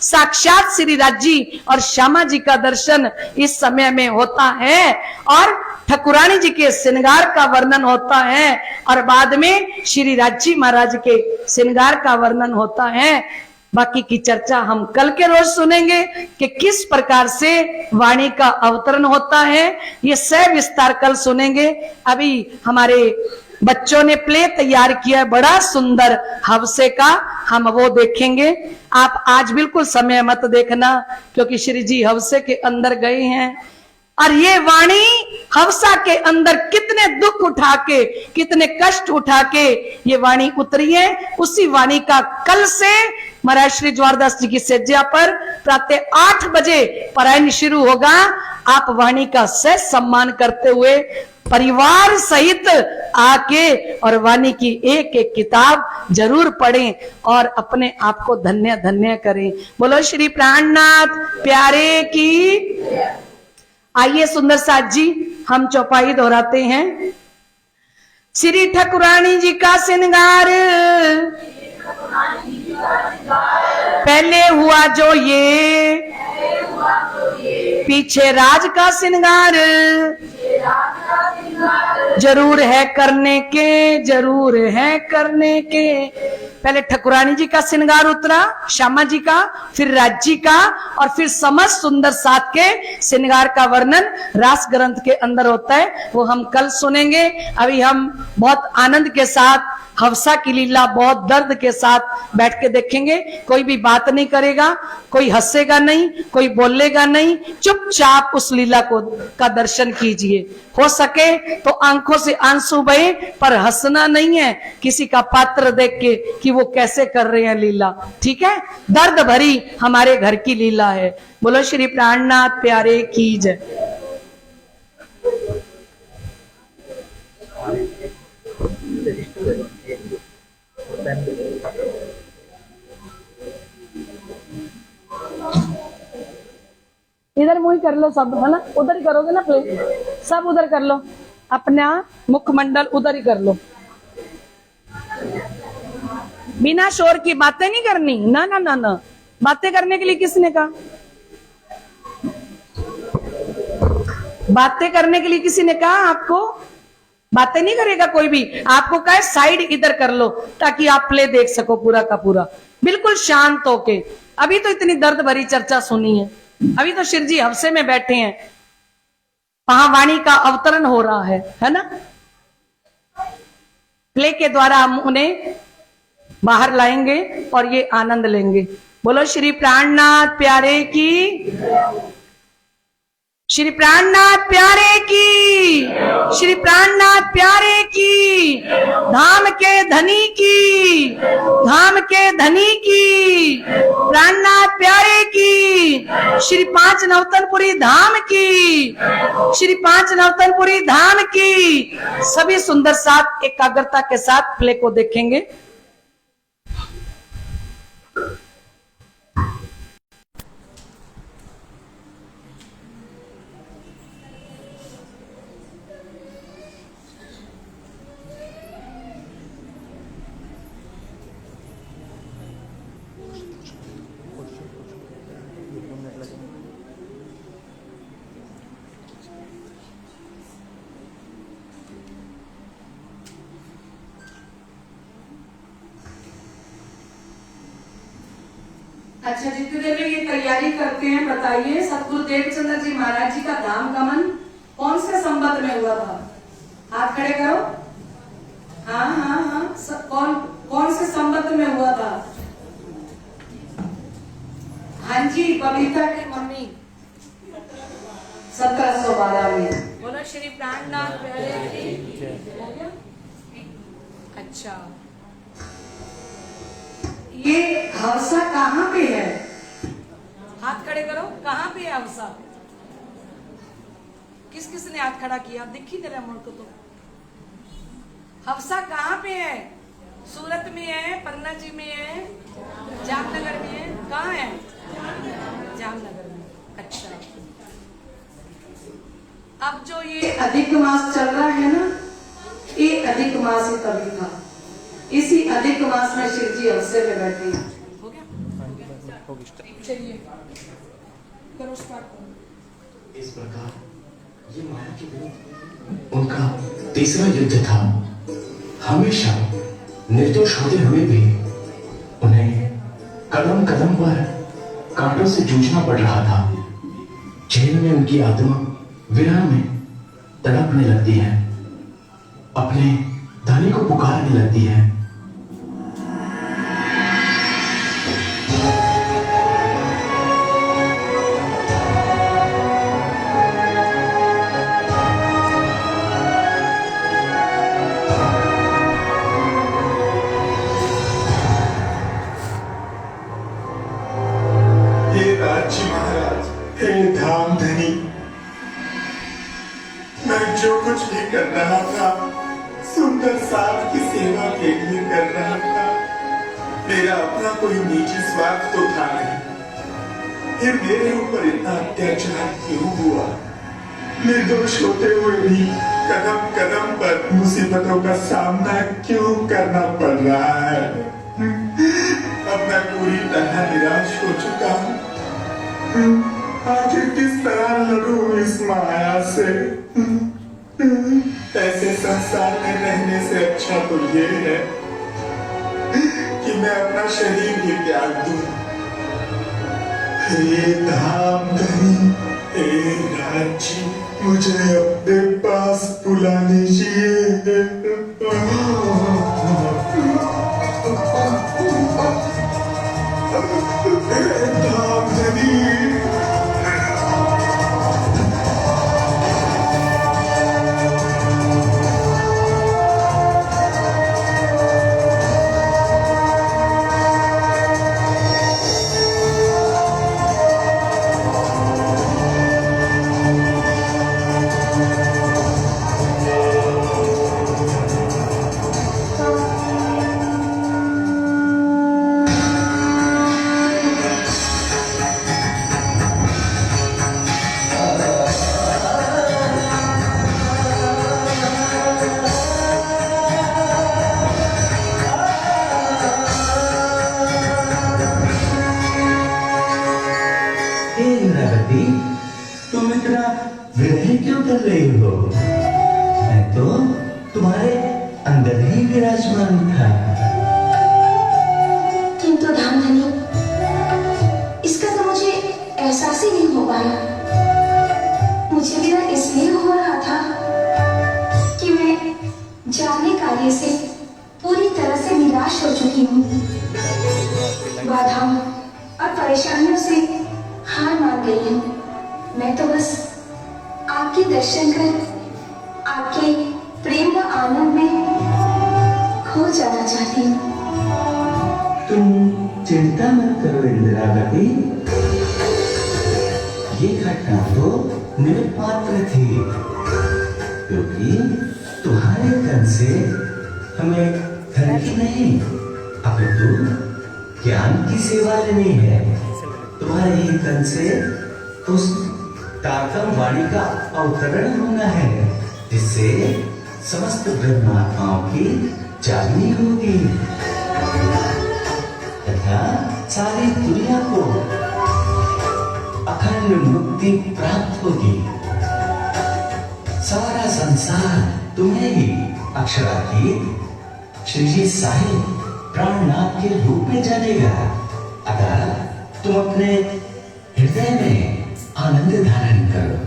साक्षात श्री राज जी और श्यामा जी का दर्शन इस समय में होता है, और ठकुरानी जी के श्रृंगार का वर्णन होता है, और बाद में श्री राज जी महाराज के श्रृंगार का वर्णन होता है। बाकी की चर्चा हम कल के रोज सुनेंगे कि किस प्रकार से वाणी का अवतरण होता है, ये सविस्तार कल सुनेंगे। अभी हमारे बच्चों ने प्ले तैयार किया है बड़ा सुंदर हवसे का, हम वो देखेंगे। आप आज बिल्कुल समय मत देखना, क्योंकि श्री जी हवसे के अंदर गए हैं, और ये वाणी हवसा के अंदर कितने दुख उठा के, कितने कष्ट उठा के ये वाणी उतरी है। उसी वाणी का कल से महाराज श्री ज्वारदास जी की सज्जा पर प्रातः 8 बजे पारायण शुरू होगा। आप वाणी का सह सम्मान करते हुए परिवार सहित आके और वाणी की एक एक किताब जरूर पढ़ें और अपने आप को धन्य धन्य करें। बोलो श्री प्राणनाथ प्यारे की। आइए सुंदर साथ जी हम चौपाई दोहराते हैं। श्री ठकुरानी जी का श्रृंगार पहले हुआ जो ये, पीछे राज का श्रृंगार जरूर है करने के, जरूर है करने के। पहले ठकुरानी जी का श्रृंगार उतरा, श्यामा जी का, फिर राज जी का, और फिर समस्त सुंदर साथ के श्रृंगार का वर्णन रास ग्रंथ के अंदर होता है, वो हम कल सुनेंगे। अभी हम बहुत आनंद के साथ हवसा की लीला बहुत दर्द के साथ बैठ के देखेंगे। कोई भी बात नहीं करेगा, कोई हंसेगा नहीं, कोई बोलेगा नहीं, चुपचाप उस लीला को का दर्शन कीजिए। हो सके तो आंखों से आंसू बहे, पर हंसना नहीं है किसी का पात्र देख के कि वो कैसे कर रहे हैं लीला। ठीक है, दर्द भरी हमारे घर की लीला है। बोलो श्री प्राणनाथ प्यारे की जय। इधर मुंह कर लो सब, है ना, उधर ही करोगे ना प्ले, सब उधर कर लो, अपना मुखमंडल उधर ही कर लो, बिना शोर की बातें नहीं करनी। ना ना ना ना, बातें करने के लिए किसने कहा? बातें करने के लिए किसी ने कहा आपको? बातें नहीं करेगा कोई भी। आपको कहा साइड इधर कर लो ताकि आप प्ले देख सको पूरा का पूरा, बिल्कुल शांत होके। अभी तो इतनी दर्द भरी चर्चा सुनी है, अभी तो शिव जी हवसे में बैठे हैं, वहां वाणी का अवतरण हो रहा है ना। प्ले के द्वारा हम उन्हें बाहर लाएंगे और ये आनंद लेंगे। बोलो श्री प्राणनाथ प्यारे की। श्री प्राणनाथ प्यारे की, श्री प्राणनाथ प्यारे की, धाम के धनी की, धाम के धनी की, प्राणनाथ प्यारे की, श्री पांच नवतनपुरी धाम की, श्री पांच नवतनपुरी धाम की। सभी सुंदर साथ एकाग्रता के साथ प्ले को देखेंगे। अच्छा, जितनी देर में ये तैयारी करते हैं बताइए, सतगुरु देवचंद्र जी महाराज जी का धाम गमन कौन से संवत में हुआ था? हाथ खड़े करो। हाँ हाँ हाँ, कौन से संवत में हुआ था? हाँ जी, बबीता की मम्मी 1712 में। बोलो श्री प्राणनाथ प्यारे की। हो गया? अच्छा, ये हवसा कहाँ पे है? हाथ खड़े करो, कहाँ पे है हवसा? किस किस ने हाथ खड़ा किया? दिख ही नहीं रहा मुझको तो। हवसा कहाँ पे है? सूरत में है, पन्ना जी में है, जामनगर में है, कहाँ है? जामनगर में। अच्छा, अब जो ये अधिक मास चल रहा है ना, ये अधिक मास ही तभी था। इसी अधिक मास में शिव जी अवसर में बैठे। हो गया? चलिए करो, स्टार्ट करो। इस प्रकार ये माया के विरुद्ध उनका तीसरा युद्ध था। हमेशा निर्दोष होते हुए भी उन्हें कदम कदम पर कांटों से जूझना पड़ रहा था। जेल में उनकी आत्मा विरह में तड़पने लगती है, अपने धनी को पुकारने लगती है। हे राज्य महाराज, हे धाम धनी, मैं जो कुछ भी कर रहा था सुंदर साथ की सेवा के लिए कर रहा था। मेरा अपना कोई निजी स्वार्थ तो था नहीं। फिर मेरे ऊपर इतना अत्याचार क्यों हुआ? निर्दोष होते हुए भी कदम कदम पर मुसीबतों का सामना क्यों करना पड़ रहा है? अब मैं पूरी तरह निराश हो चुका हूँ। आखिर किस तरह लड़ूं इस माया से? ऐसे संसार में रहने से अच्छा तो ये है कि मैं अपना शरीर ही त्याग दूं। हे धाम धनी, हे राज्य, मुझे अपने पास बुला लीजिए। धाम धनी, तुम इतना विरह क्यों कर रही हो? मैं तो तुम्हारे अंदर ही विराजमान था। किंतु धामधनी, इसका तो मुझे एहसास ही नहीं हो पाया। मुझे विरह इसलिए हो रहा था कि मैं जाने कार्य से पूरी तरह से निराश हो चुकी हूँ। बाधाओं और परेशानियों से हार मान गई हूँ। मैं तो बस आपके दर्शन कर आपके प्रेम व आनंद में खो जाना चाहती हूँ। तुम चिंता मत करो इंदिरावती, ये घटना तो निमित्त मात्र थी, क्योंकि तुम्हारे तन से हमें धन की नहीं अपितु ज्ञान की सेवा लेनी है। तुम्हारे ही तन से उस तारतम वाणी का अवतरण होना है, जिससे समस्त ब्रह्मात्माओं की जागनी होगी तथा सारी दुनिया को अखंड मुक्ति प्राप्त होगी। सारा संसार तुम्हें ही अक्षरातीत श्री जी साहिब प्राणनाथ के रूप में जानेगा। अतः तुम अपने हृदय में आनंद धारण करो।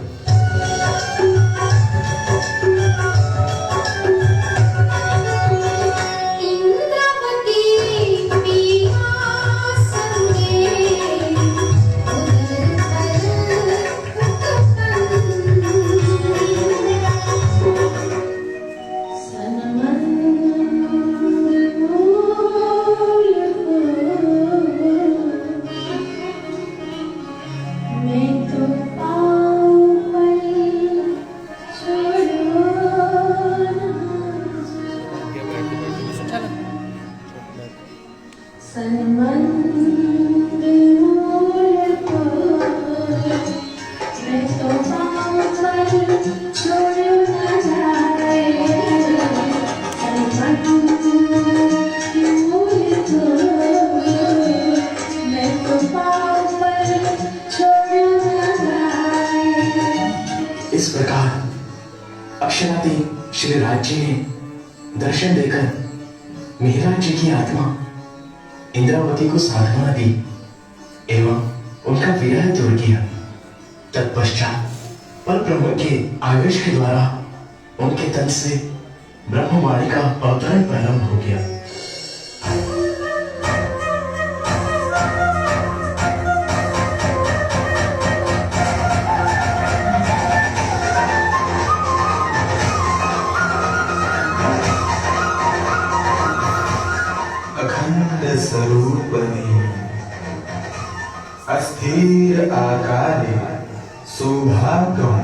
इस प्रकार अक्षराती श्री राज जी ने दर्शन देकर मेहराज जी की आत्मा इंद्रावती को सांत्वना दी एवं उनका विरह दूर किया। तत्पश्चात पर ब्रह्म के आवेश के द्वारा उनके तन से ब्रह्मवाणी का अवतरण प्रारंभ हो गया। अखंड स्वरूप अस्थिर आकारे शोभागम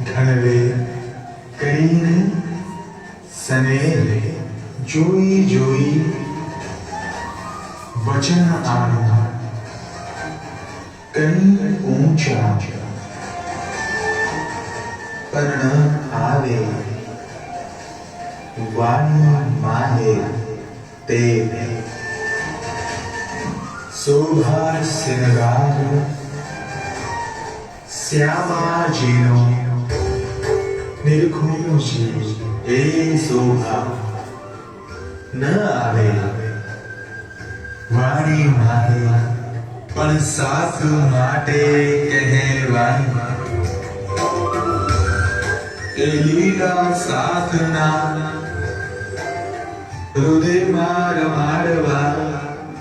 घनवे करीन सनेरे जोई जोई वचन आना कहीं ऊंचा पर्ण आवे वाणी माहे ते शोभा सिंगार श्यामा जीनो निर्खुशी ए शोभा न आवे वाणी माहे पण साथ माटे कहेवानी ए लीला साथ ना हृदय मार मारवा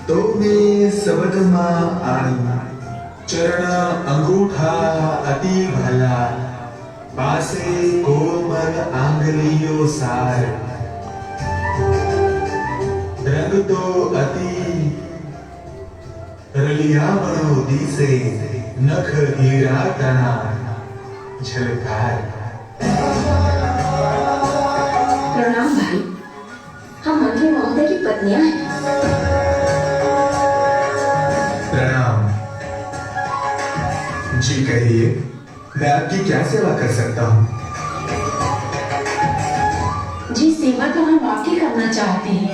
तो में सबद मा आनी चरण अंगूठा अति भला पासे कोमल आंगलियों सार रंग तो अति रलियावनो दिसे नख हीरा तना झलकार। प्रणाम भाई, हम मंत्री महोदय की पत्नियां हैं। प्रणाम जी, कहिए मैं आपकी क्या सेवा कर सकता हूँ? जी सेवा तो हम आपकी करना चाहते हैं,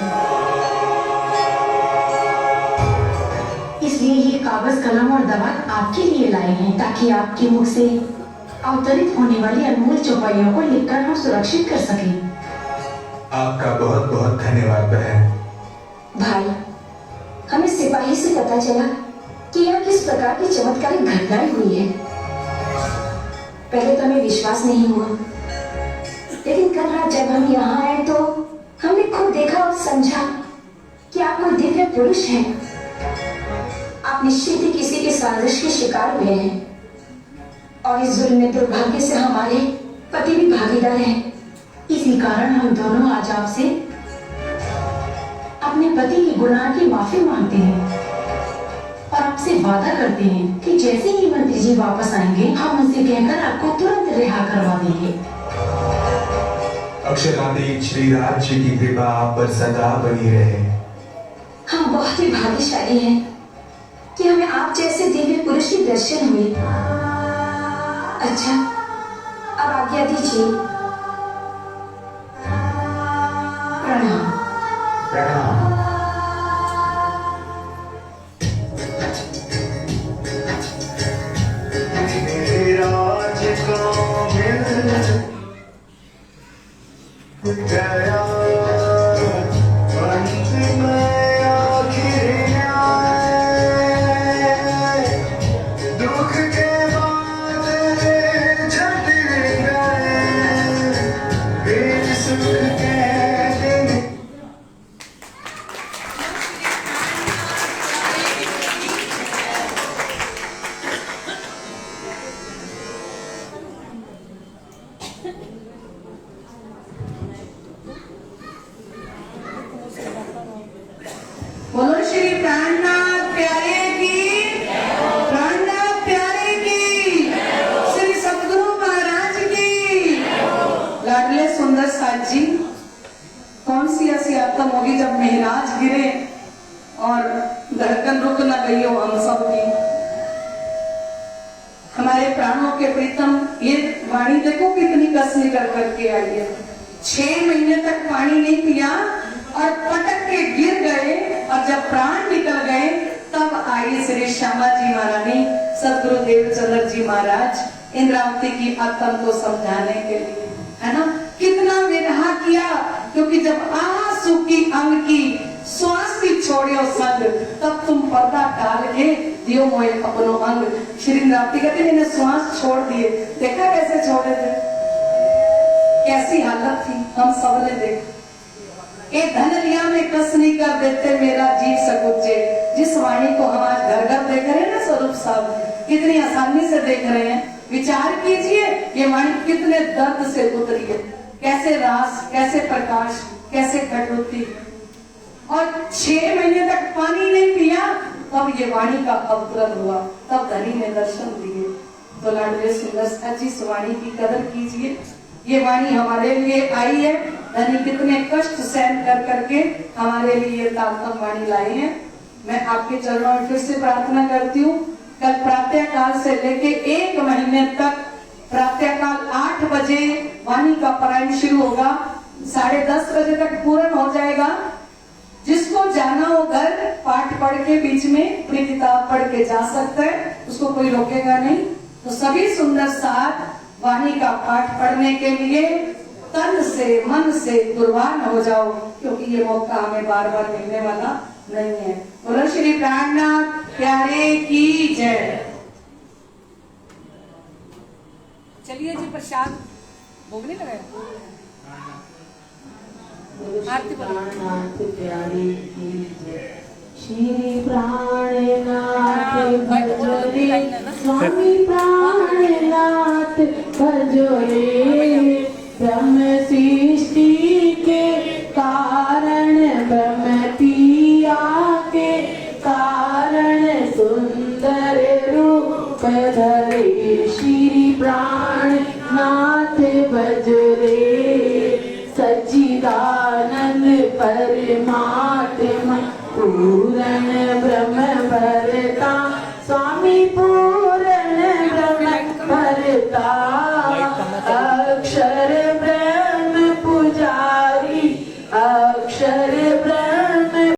इसलिए ये कागज कलम और दवात आपके लिए लाए हैं ताकि आपके मुख से अवतरित होने वाली अनमोल चौपाइयों को लिखकर हम सुरक्षित कर सकें। आपका बहुत बहुत धन्यवाद बहन। भाई, हमें सिपाही से पता चला कि यहाँ किस प्रकार की चमत्कारिक घटनाएं हुई है। पहले तो हमें विश्वास नहीं हुआ, लेकिन कल रात जब हम यहाँ आए तो हमने खुद देखा और समझा कि आप कोई दिव्य पुरुष हैं। आप निश्चित ही किसी के साजिश के शिकार हुए हैं। और इस जुल्म में दुर्भाग्य से हमारे पति भी भागीदार हैं। इसी कारण हम दोनों आज आपसे अपने पति के गुनाह की माफी मांगते हैं और आपसे वादा करते हैं कि जैसे ही मंत्री जी वापस आएंगे हम उनसे कहकर आपको तुरंत रिहा करवा देंगे। अक्षराधीश श्री राज्य की कृपा आप पर सदा बनी रहे। हम बहुत ही भाग्यशाली हैं कि हमें आप जैसे दिव्य पुरुष के दर्शन हुए। अच्छा, अब आज्ञा दीजिए। प्रणाम। प्रणाम। राज को मिल गया अंत में आखिर आए, दुख के बाद झट गए, फिर सुख के दिन। बोलो श्री प्राणनाथ प्यारे की, प्राणनाथ प्यारे की, श्री सतगुरु महाराज की। लाडले सुंदर साथ जी, कौन सी ऐसी आत्म होगी जब महराज गिरे और धड़कन रुक न गई हो हम सब की। हमारे प्राणों के प्रीतम ये वाणी देखो कितनी कसनी कर करके आई है। 6 महीने तक पानी नहीं पिया और पटक के गिर गए और जब प्राण निकल गए तब आई श्री श्यामा जी महारानी सदगुरु देवचंद्र जी महाराज इंद्रावती की आत्म को समझाने के लिए, है ना। कितना विरहा किया, क्योंकि जब आंसू की अंग की श्वास की छोड़ियो संग तब तुम पर्दा डाल के दियो मोए अपनो अंग। श्री इंद्रावती कहते मैंने श्वास छोड़ दिए, देखा कैसे छोड़े थे, कैसी हालत थी, हम सब ने देखा। ए धनलिया में कसनी कर देते मेरा जीव सकुचे। जिस वाणी को हम आज घर घर देख रहे हैं ना स्वरूप साहब, कितनी आसानी से देख रहे हैं। विचार कीजिए ये वाणी कितने दर्द से उतरी है, कैसे रास, कैसे प्रकाश, कैसे कटौती। और 6 महीने तक पानी नहीं पिया तब ये वाणी का अवतरण हुआ, तब धनी ने दर्शन दिए। तो लाडले सुंदर सा जी इस वाणी की कदर कीजिए। ये वाणी हमारे लिए आई है, धनी कितने कष्ट सहन कर करके हमारे लिए ये तारतम वाणी लाई है। मैं आपके चरणों में फिर से प्रार्थना करती हूँ, कल प्रातः काल से लेके 1 महीने तक प्रातः काल 8 बजे वाणी का पारायण शुरू होगा, 10:30 बजे तक पूर्ण हो जाएगा। जिसको जाना हो घर पाठ पढ़ के बीच में अपनी किताब पढ़ के जा सकता है, उसको कोई रोकेगा नहीं। तो सभी सुंदर साथ वाणी का पाठ पढ़ने के लिए तन से मन से कुर्बान हो जाओ, क्योंकि ये मौका हमें बार बार मिलने वाला नहीं है। बोलो श्री प्राणनाथ प्यारे की जय। चलिए जी प्रसाद भोग नहीं लगाया, आरती प्राणनाथ प्यारे की जय। श्री प्राणनाथ भजो रे स्वामी प्राणनाथ भजो रे। ब्रह्म सृष्टि के कारण ब्रह्म पिया के कारण सुंदर रूप धरे। श्री प्राणनाथ भजो रे सच्चिदानंद परमात्मा पूर्ण